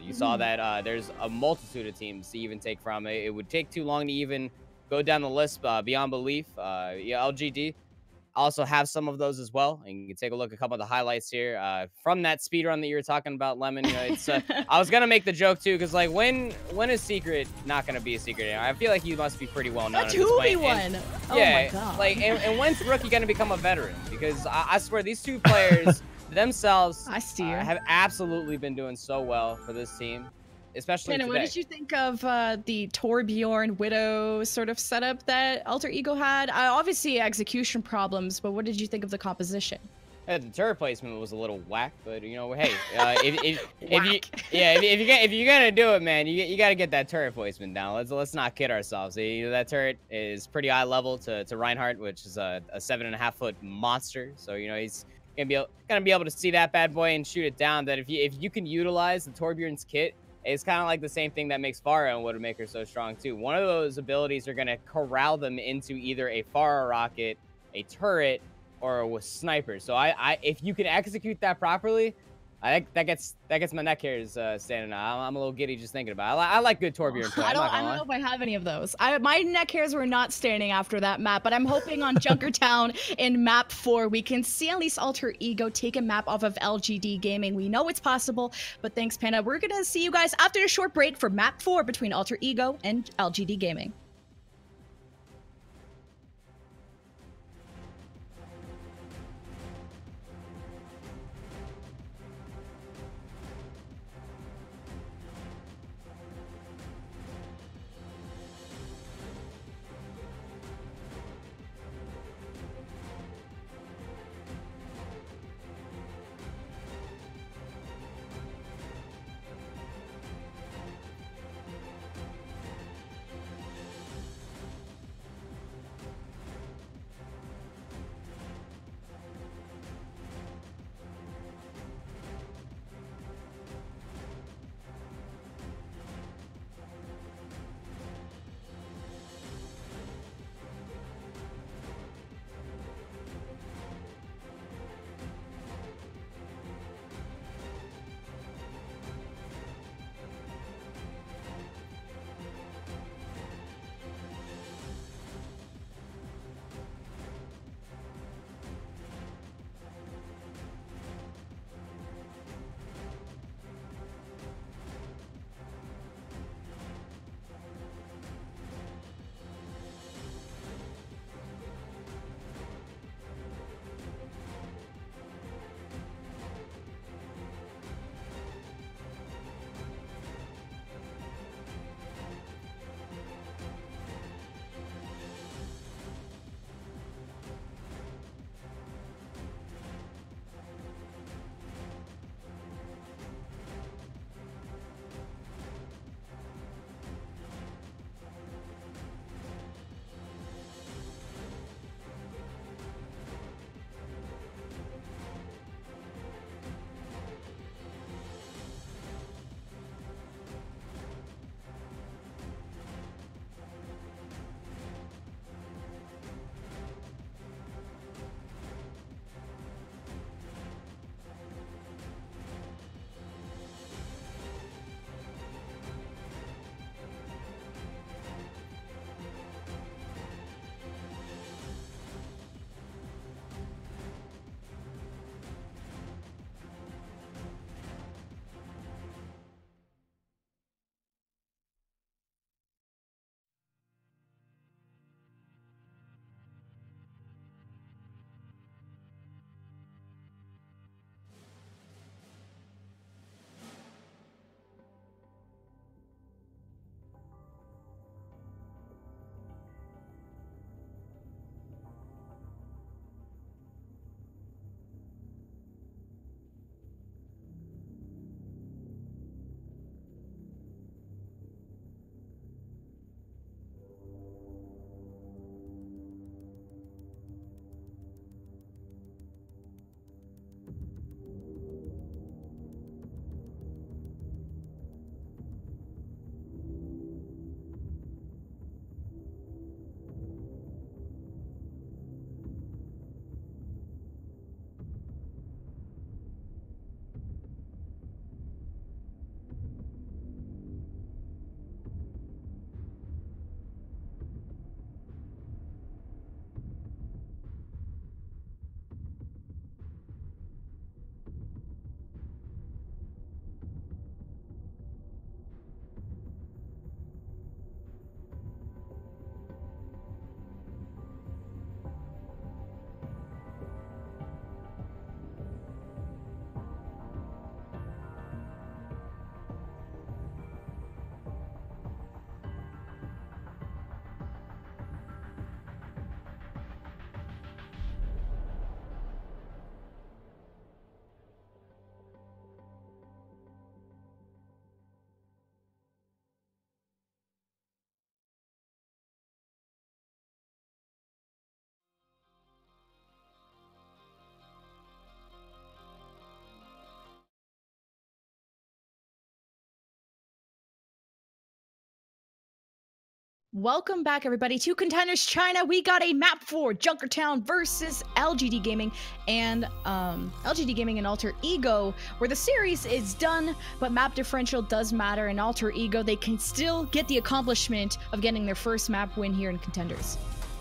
You saw that there's a multitude of teams to even take from. It would take too long to even go down the list beyond belief. Yeah, LGD also have some of those as well, and you can take a look at a couple of the highlights here from that speedrun that you were talking about, Lemon. You know, it's I was gonna make the joke too, because like when is Secret not gonna be a secret anymore? I feel like you must be pretty well known.
A 2v1. Oh
yeah,
my god.
Like, and when's Rookie gonna become a veteran? Because I swear these two players themselves have absolutely been doing so well for this team. Especially
Panda, what did you think of the Torbjorn Widow sort of setup that Alter Ego had? Obviously execution problems, but what did you think of the composition?
The turret placement was a little whack, but you know, hey, if you're gonna do it, man, you gotta get that turret placement down. Let's not kid ourselves. You know, that turret is pretty eye level to Reinhardt, which is a 7.5-foot monster. So you know he's gonna be able to see that bad boy and shoot it down. That if you can utilize the Torbjorn's kit. It's kind of like the same thing that makes Pharah and would make her so strong too. One of those abilities are going to corral them into either a Pharah rocket, a turret, or a sniper. So if you can execute that properly, that gets my neck hairs standing out. I'm a little giddy just thinking about it. I like good Torbjorn play.
I don't know if I have any of those. My neck hairs were not standing after that map, but I'm hoping on Junkertown in map 4 we can see at least Alter Ego take a map off of LGD Gaming. We know it's possible, but thanks, Panda. We're gonna see you guys after a short break for map 4 between Alter Ego and LGD Gaming. Welcome back, everybody, to Contenders China. We got a map for Junkertown versus LGD Gaming and Alter Ego, where the series is done, but map differential does matter. And Alter Ego, they can still get the accomplishment of getting their first map win here in Contenders.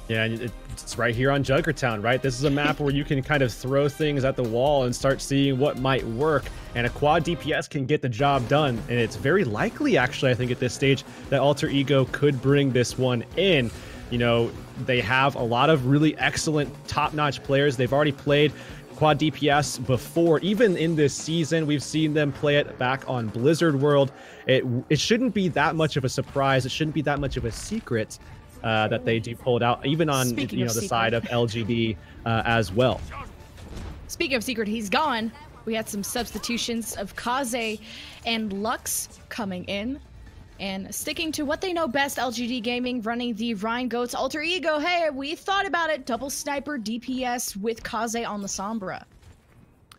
Yeah, and it's right here on Junkertown, right? This is a map where you can kind of throw things at the wall and start seeing what might work. And a quad DPS can get the job done. And it's very likely, actually, I think at this stage, that Alter Ego could bring this one in. You know, they have a lot of really excellent, top-notch players. They've already played quad DPS before. Even in this season, we've seen them play it back on Blizzard World. It shouldn't be that much of a surprise. It shouldn't be that much of a secret that they do pull it out, even on the side of LGD as well.
Speaking of secret, he's gone. We had some substitutions of Kaze and Lux coming in. And sticking to what they know best, LGD Gaming running the Rien Goats Alter Ego. Hey, we thought about it. Double sniper DPS with Kaze on the Sombra.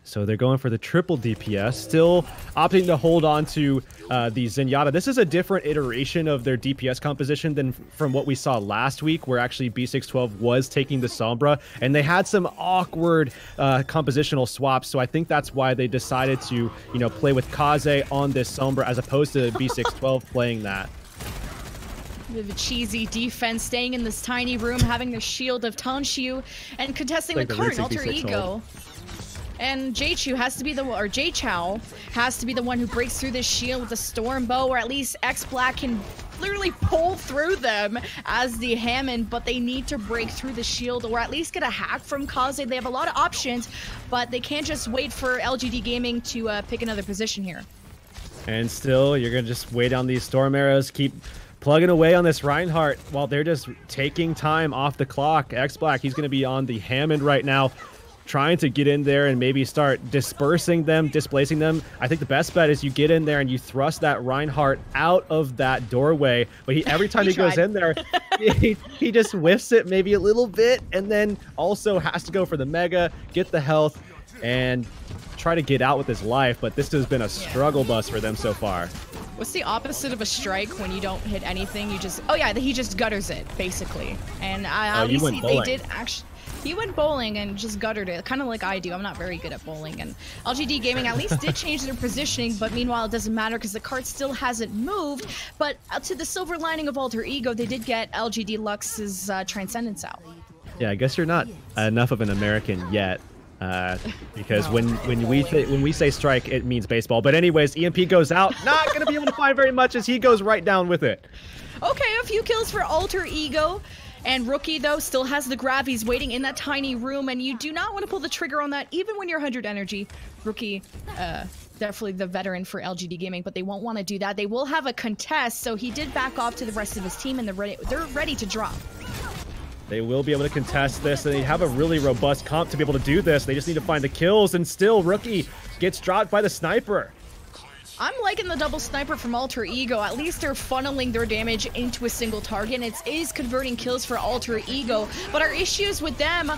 So they're going for the triple DPS, still opting to hold on to the Zenyatta. This is a different iteration of their DPS composition than from what we saw last week, where actually B612 was taking the Sombra, and they had some awkward compositional swaps. So I think that's why they decided to, you know, play with Kaze on this Sombra as opposed to B612 playing that.
The cheesy defense, staying in this tiny room, having the shield of Tanshu, and contesting like the current Alter Ego. And Jay-Chow has to be the one who breaks through this shield with a storm bow, or at least X-Black can literally pull through them as the Hammond, but they need to break through the shield or at least get a hack from Kaze. They have a lot of options, but they can't just wait for LGD Gaming to pick another position here. And still, you're gonna just wait on these storm arrows, keep plugging away on this Reinhardt while they're just taking time off the clock. X-Black, he's gonna be on the Hammond right now, trying to get in there and maybe start dispersing them, displacing them. I think the best bet is you get in there and you thrust that Reinhardt out of that doorway. But every time he goes in there, he just whiffs it maybe a little bit, and then also has to go for the Mega, get the health, and try to get out with his life. But this has been a struggle bus for them so far. What's the opposite of a strike when you don't hit anything? You just, he just gutters it, basically. And obviously they did actually. He went bowling and just guttered it, kind of like I do. I'm not very good at bowling. And LGD Gaming at least did change their positioning, but meanwhile it doesn't matter because the cart still hasn't moved. But to the silver lining of Alter Ego, they did get LGD Lux's Transcendence out. Yeah, I guess you're not enough of an American yet. Because when we say strike, it means baseball. But anyways, EMP goes out. Not going to be able to find very much as he goes right down with it. Okay, a few kills for Alter Ego. And Rookie, though, still has the grab. He's waiting in that tiny room, and you do not want to pull the trigger on that, even when you're 100 energy. Rookie, definitely the veteran for LGD Gaming, but they won't want to do that. They will have a contest, so he did back off to the rest of his team, and they're ready to drop. They will be able to contest this, and they have a really robust comp to be able to do this. They just need to find the kills, and still Rookie gets dropped by the sniper. I'm liking the double sniper from Alter Ego. At least they're funneling their damage into a single target, and it is converting kills for Alter Ego. But our issues with them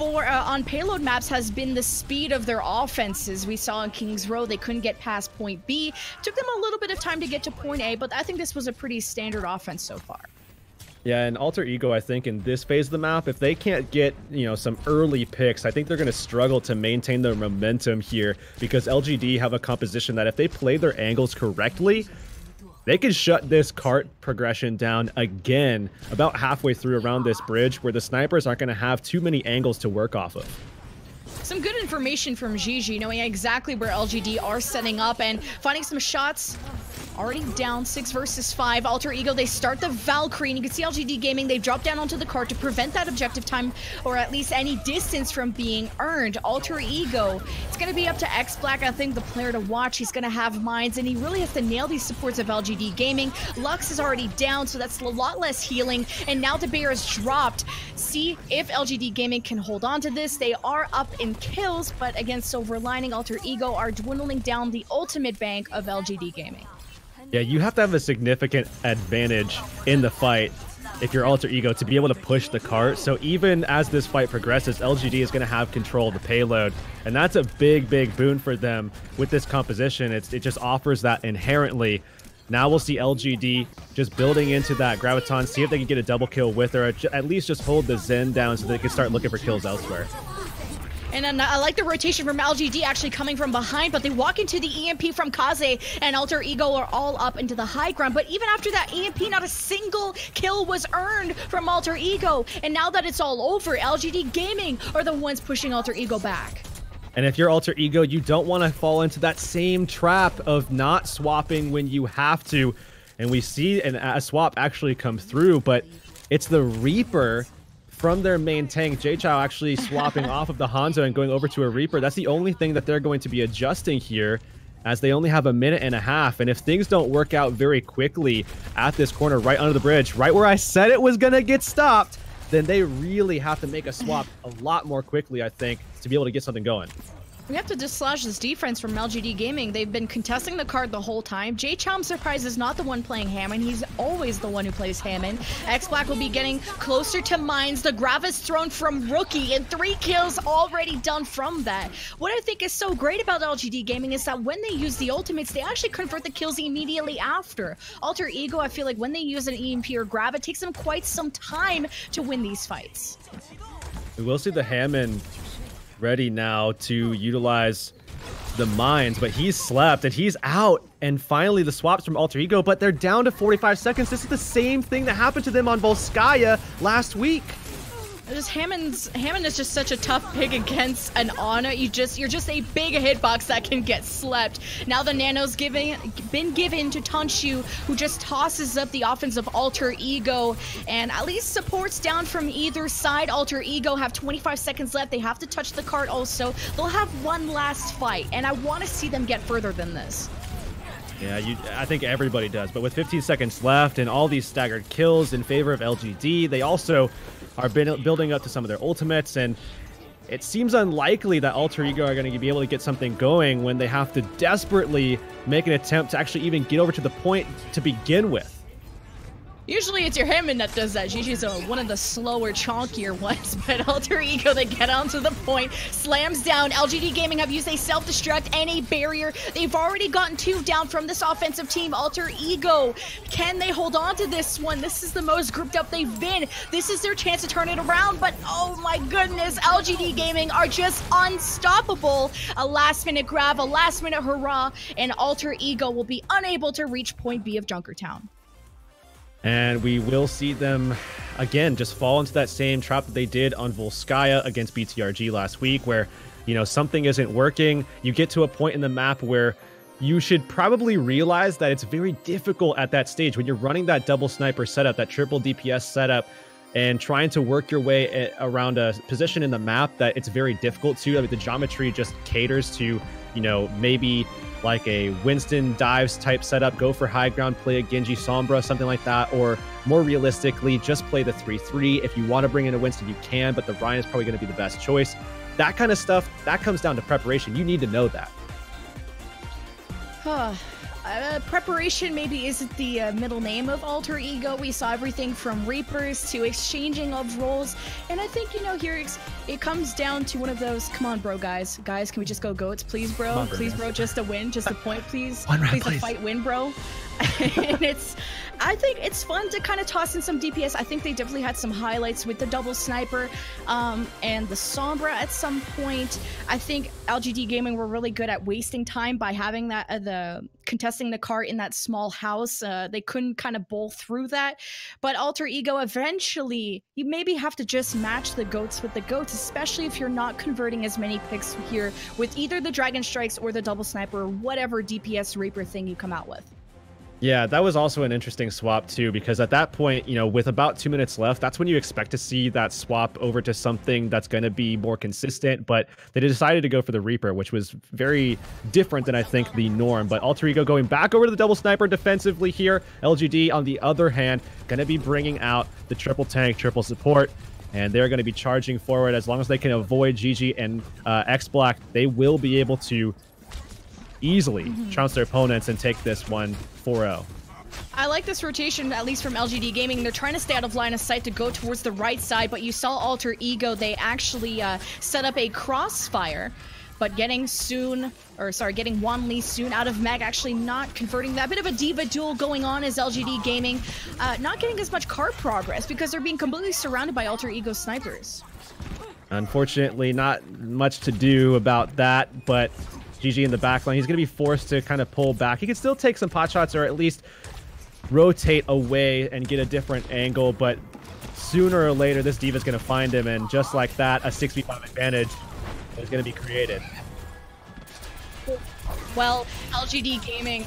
on payload maps has been the speed of their offenses. We saw in King's Row they couldn't get past point B. Took them a little bit of time to get to point A, but I think this was a pretty standard offense so far. Yeah, and Alter Ego, I think, in this phase of the map, if they can't get, some early picks, I think they're going to struggle to maintain their momentum here, because LGD have a composition that if they play their angles correctly, they can shut this cart progression down again about halfway through around this bridge, where the snipers aren't going to have too many angles to work off of. Some good information from Gigi, knowing exactly where LGD are setting up and finding some shots. Already down 6 versus 5. Alter Ego, they start the Valkyrie, and you can see LGD Gaming, they've dropped down onto the cart to prevent that objective time, or at least any distance from being earned. Alter Ego, it's going to be up to X-Black, I think, the player to watch. He's going to have mines, and he really has to nail these supports of LGD Gaming. Lux is already down, so that's a lot less healing, and now the bear is dropped. See if LGD Gaming can hold on to this. They are up in kills, but again, silver lining, Alter Ego are dwindling down the ultimate bank of LGD Gaming. Yeah, you have to have a significant advantage in the fight if you're Alter Ego to be able to push the cart. So even as this fight progresses, LGD is going to have control of the payload. And that's a big, big boon for them with this composition. It just offers that inherently.
Now we'll see LGD just building into that Graviton, see if they can get a double kill with her, or at least just hold the Zen down so they can start looking for kills elsewhere.
And then I like the rotation from LGD actually coming from behind, but they walk into the EMP from Kaze, and Alter Ego are all up into the high ground. But even after that EMP, not a single kill was earned from Alter Ego. And now that it's all over, LGD Gaming are the ones pushing Alter Ego back.
And if you're Alter Ego, you don't want to fall into that same trap of not swapping when you have to. And we see a swap actually come through, but it's the Reaper from their main tank, J-Chow, actually swapping off of the Hanzo and going over to a Reaper. That's the only thing that they're going to be adjusting here, as they only have a minute and a half. And if things don't work out very quickly at this corner right under the bridge, right where I said it was going to get stopped, then they really have to make a swap a lot more quickly, I think, to be able to get something going.
We have to dislodge this defense from LGD Gaming. They've been contesting the card the whole time. J-Chow, I'm surprised, is not the one playing Hammond. He's always the one who plays Hammond. X-Black will be getting closer to mines. The Gravis thrown from Rookie, and 3 kills already done from that. What I think is so great about LGD Gaming is that when they use the ultimates, they actually convert the kills immediately after. Alter Ego, I feel like when they use an EMP or Grav, it takes them quite some time to win these fights.
We will see the Hammond ready now to utilize the mines, but he's slept and he's out. And finally the swaps from Alter Ego, but they're down to 45 seconds. This is the same thing that happened to them on Volskaya last week.
Hammond is just such a tough pick against an Ana. You're just a big hitbox that can get slept. Now the Nano's been given to Tonshu, who just tosses up the offense of Alter Ego, and at least supports down from either side. Alter Ego have 25 seconds left. They have to touch the cart also. They'll have one last fight, and I want to see them get further than this.
Yeah, I think everybody does, but with 15 seconds left and all these staggered kills in favor of LGD, they also are building up to some of their ultimates, and it seems unlikely that Alter Ego are going to be able to get something going when they have to desperately make an attempt to actually even get over to the point to begin with.
Usually it's your Hammond that does that. Gigi's one of the slower, chonkier ones, but Alter Ego, they get onto the point, slams down. LGD Gaming have used a self-destruct and a barrier. They've already gotten 2 down from this offensive team. Alter Ego, can they hold on to this one? This is the most grouped up they've been. This is their chance to turn it around, but oh my goodness, LGD Gaming are just unstoppable. A last-minute grab, a last-minute hurrah, and Alter Ego will be unable to reach point B of Junkertown.
And we will see them, again, just fall into that same trap that they did on Volskaya against BTRG last week, where, you know, something isn't working. You get to a point in the map where you should probably realize that it's very difficult at that stage when you're running that double sniper setup, that triple DPS setup, and trying to work your way around a position in the map that it's very difficult to. I mean, the geometry just caters to, you know, maybe like a Winston dives type setup, go for high ground, play a Genji Sombra, something like that, or more realistically, just play the 3-3. If you want to bring in a Winston, you can, but the Rien is probably going to be the best choice. That kind of stuff, that comes down to preparation. You need to know that.
Preparation maybe isn't the middle name of Alter Ego. We saw everything from Reapers to exchanging of roles, and I think, you know, here it comes down to one of those, come on bro, guys, can we just go goats, please bro,
on,
please bro, just a win, just a point, please,
One round,
please a fight win, bro. And I think it's fun to kind of toss in some DPS. I think they definitely had some highlights with the double sniper and the Sombra at some point. I think LGD Gaming were really good at wasting time by having that the contesting the cart in that small house. They couldn't kind of bowl through that. But Alter Ego, eventually, you maybe have to just match the goats with the goats, especially if you're not converting as many picks here with either the Dragon Strikes or the double sniper or whatever DPS Reaper thing you come out with.
Yeah, that was also an interesting swap too, because at that point, you know, with about 2 minutes left, that's when you expect to see that swap over to something that's going to be more consistent, but they decided to go for the Reaper, which was very different than I think the norm. But Alter Ego going back over to the double sniper defensively here. LGD, on the other hand, going to be bringing out the triple tank, triple support, and they're going to be charging forward. As long as they can avoid GG and X-Black, they will be able to easily trounce their opponents and take this one 4-0.
I like this rotation, at least from LGD Gaming. They're trying to stay out of line of sight to go towards the right side, but you saw Alter Ego, they actually set up a crossfire but getting Wan Lee soon out of Meg, actually not converting that. Bit of a diva duel going on as LGD Gaming not getting as much card progress because they're being completely surrounded by Alter Ego snipers.
Unfortunately, not much to do about that, but GG in the backline, he's going to be forced to kind of pull back. He can still take some pot shots or at least rotate away and get a different angle, but sooner or later, this diva's going to find him, and just like that, a 6v5 advantage is going to be created.
Well, LGD Gaming,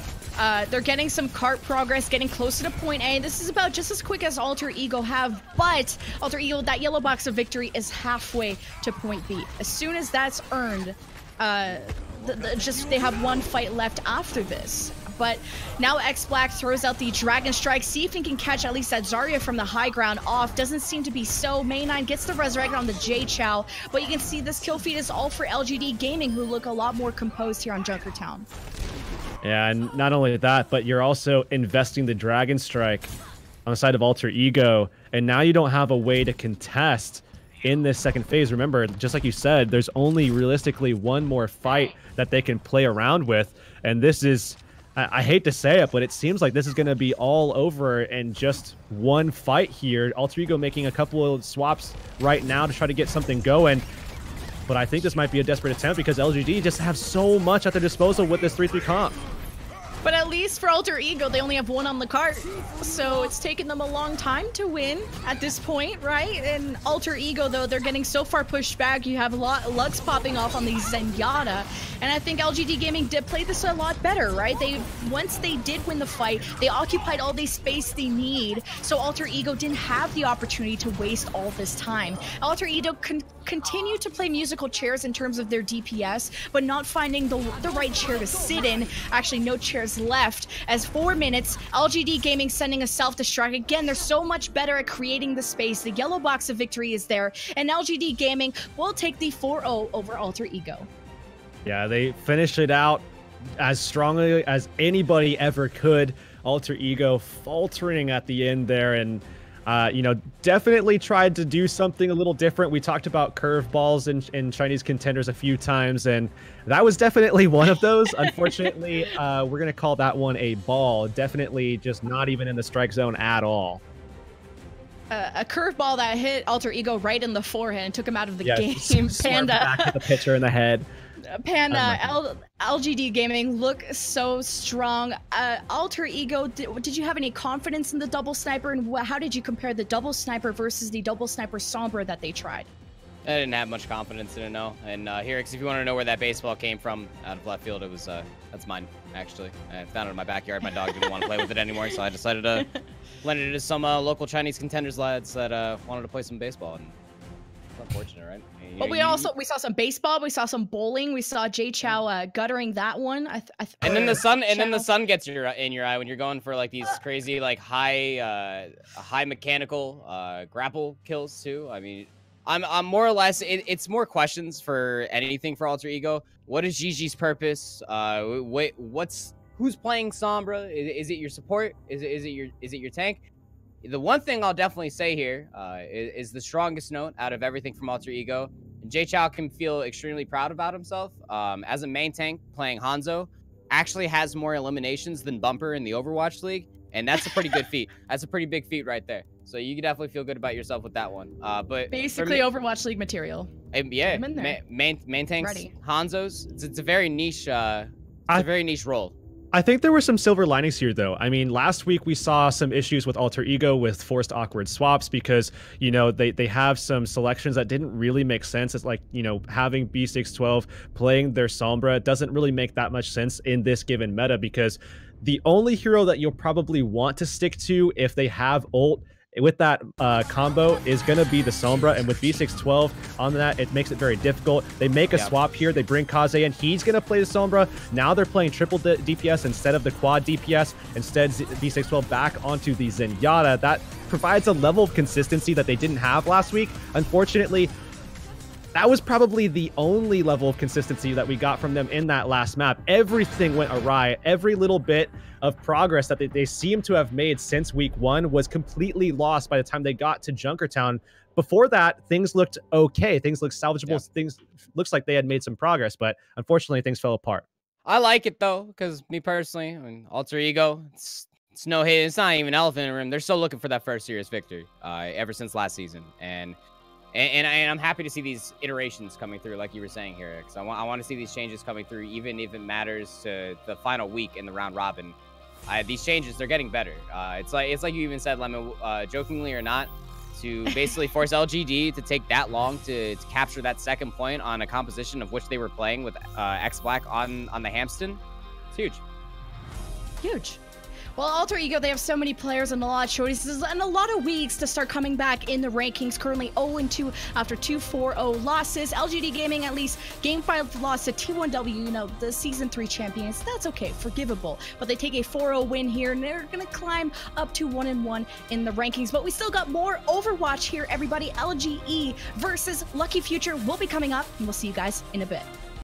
they're getting some cart progress, getting closer to point A. This is about just as quick as Alter Ego have, but Alter Ego, that yellow box of victory is halfway to point B. As soon as that's earned, they have one fight left after this. But now X-Black throws out the Dragon Strike, see if he can catch at least that Zarya from the high ground off. Doesn't seem to be so. May9 gets the resurrect on the J-Chow, but you can see this kill feed is all for LGD Gaming, who look a lot more composed here on Junkertown.
Yeah, and not only that, but you're also investing the Dragon Strike on the side of Alter Ego, and now you don't have a way to contest in this second phase. Remember, just like you said, there's only realistically one more fight that they can play around with, and this is... I hate to say it, but it seems like this is going to be all over in just one fight here. Alter Ego making a couple of swaps right now to try to get something going. But I think this might be a desperate attempt because LGD just have so much at their disposal with this 3-3 comp.
But at least for Alter Ego, they only have one on the cart. So it's taken them a long time to win at this point, right? And Alter Ego, though, they're getting so far pushed back. You have a lot of Lux popping off on the Zenyatta. And I think LGD Gaming did play this a lot better, right? Once they did win the fight, they occupied all the space they need. So Alter Ego didn't have the opportunity to waste all this time. Alter Ego continue to play musical chairs in terms of their DPS, but not finding the right chair to sit in. Actually, no chairs left. As 4 minutes, LGD Gaming sending a self-destruct. Again, they're so much better at creating the space. The yellow box of victory is there, and LGD Gaming will take the 4-0 over Alter Ego.
Yeah, they finished it out as strongly as anybody ever could. Alter Ego faltering at the end there, and you know, definitely tried to do something a little different. We talked about curveballs in Chinese Contenders a few times, and that was definitely one of those. Unfortunately, we're going to call that one a ball. Definitely just not even in the strike zone at all.
A curveball that hit Alter Ego right in the forehead and took him out of the game.
Panda. Back to the pitcher in the head.
Panda, LGD Gaming look so strong. Alter Ego, did you have any confidence in the double sniper, and how did you compare the double sniper versus the double sniper Sombra that they tried?
I didn't have much confidence in it, no. And Heurix, if you want to know where that baseball came from out of left field, it was that's mine, actually. I found it in my backyard. My dog didn't want to play with it anymore, so I decided to lend it to some local Chinese Contenders lads that wanted to play some baseball. And it's unfortunate, right?
But we saw some baseball, we saw some bowling, we saw J-Chow guttering that one.
And then the sun gets in your eye when you're going for like these crazy like high mechanical grapple kills too. I mean, I'm more or less it's more questions for anything for Alter Ego. What is Gigi's purpose? Who's playing Sombra? Is it your support? Is it your tank? The one thing I'll definitely say here is the strongest note out of everything from Alter Ego. J-Chow can feel extremely proud about himself. As a main tank, playing Hanzo actually has more eliminations than Bumper in the Overwatch League, and that's a pretty good feat. That's a pretty big feat right there. So you can definitely feel good about yourself with that one. But
basically Overwatch League material.
Yeah, main tanks, ready. Hanzos. It's a very niche. It's a very niche role.
I think there were some silver linings here, though. I mean, last week we saw some issues with Alter Ego with forced awkward swaps because, you know, they have some selections that didn't really make sense. It's like, you know, having B612 playing their Sombra doesn't really make that much sense in this given meta because the only hero that you'll probably want to stick to if they have ult with that combo is going to be the Sombra, and with B612 on that, it makes it very difficult. They make a swap here. They bring Kaze in. He's going to play the Sombra. Now they're playing triple DPS instead of the quad DPS. Instead, B612 back onto the Zenyatta. That provides a level of consistency that they didn't have last week. Unfortunately, that was probably the only level of consistency that we got from them in that last map. Everything went awry. Every little bit of progress that they seem to have made since week 1 was completely lost by the time they got to Junkertown before that, things looked okay. Things looked salvageable.
Yeah.
Things looks like they had made some progress, but unfortunately, things fell apart.
I like it though, because me personally, I mean, Alter Ego, it's no hate. It's not even elephant in the room. They're still looking for that first serious victory, ever since last season, and I'm happy to see these iterations coming through, like you were saying here, because I want to see these changes coming through, even if it matters to the final week in the round robin. These changes, they're getting better. It's like you even said, Lemon, jokingly or not, to basically force LGD to take that long to capture that second point on a composition of which they were playing with X Black on the Hamston. It's huge.
Huge. Well, Alter Ego, they have so many players and a lot of choices and a lot of weeks to start coming back in the rankings. Currently 0-2 after 2 4-0 losses. LGD Gaming, at least Game 5 loss to T1W, you know, the Season 3 champions. That's okay, forgivable. But they take a 4-0 win here, and they're going to climb up to 1-1 in the rankings. But we still got more Overwatch here, everybody. LGE versus Lucky Future will be coming up, and we'll see you guys in a bit.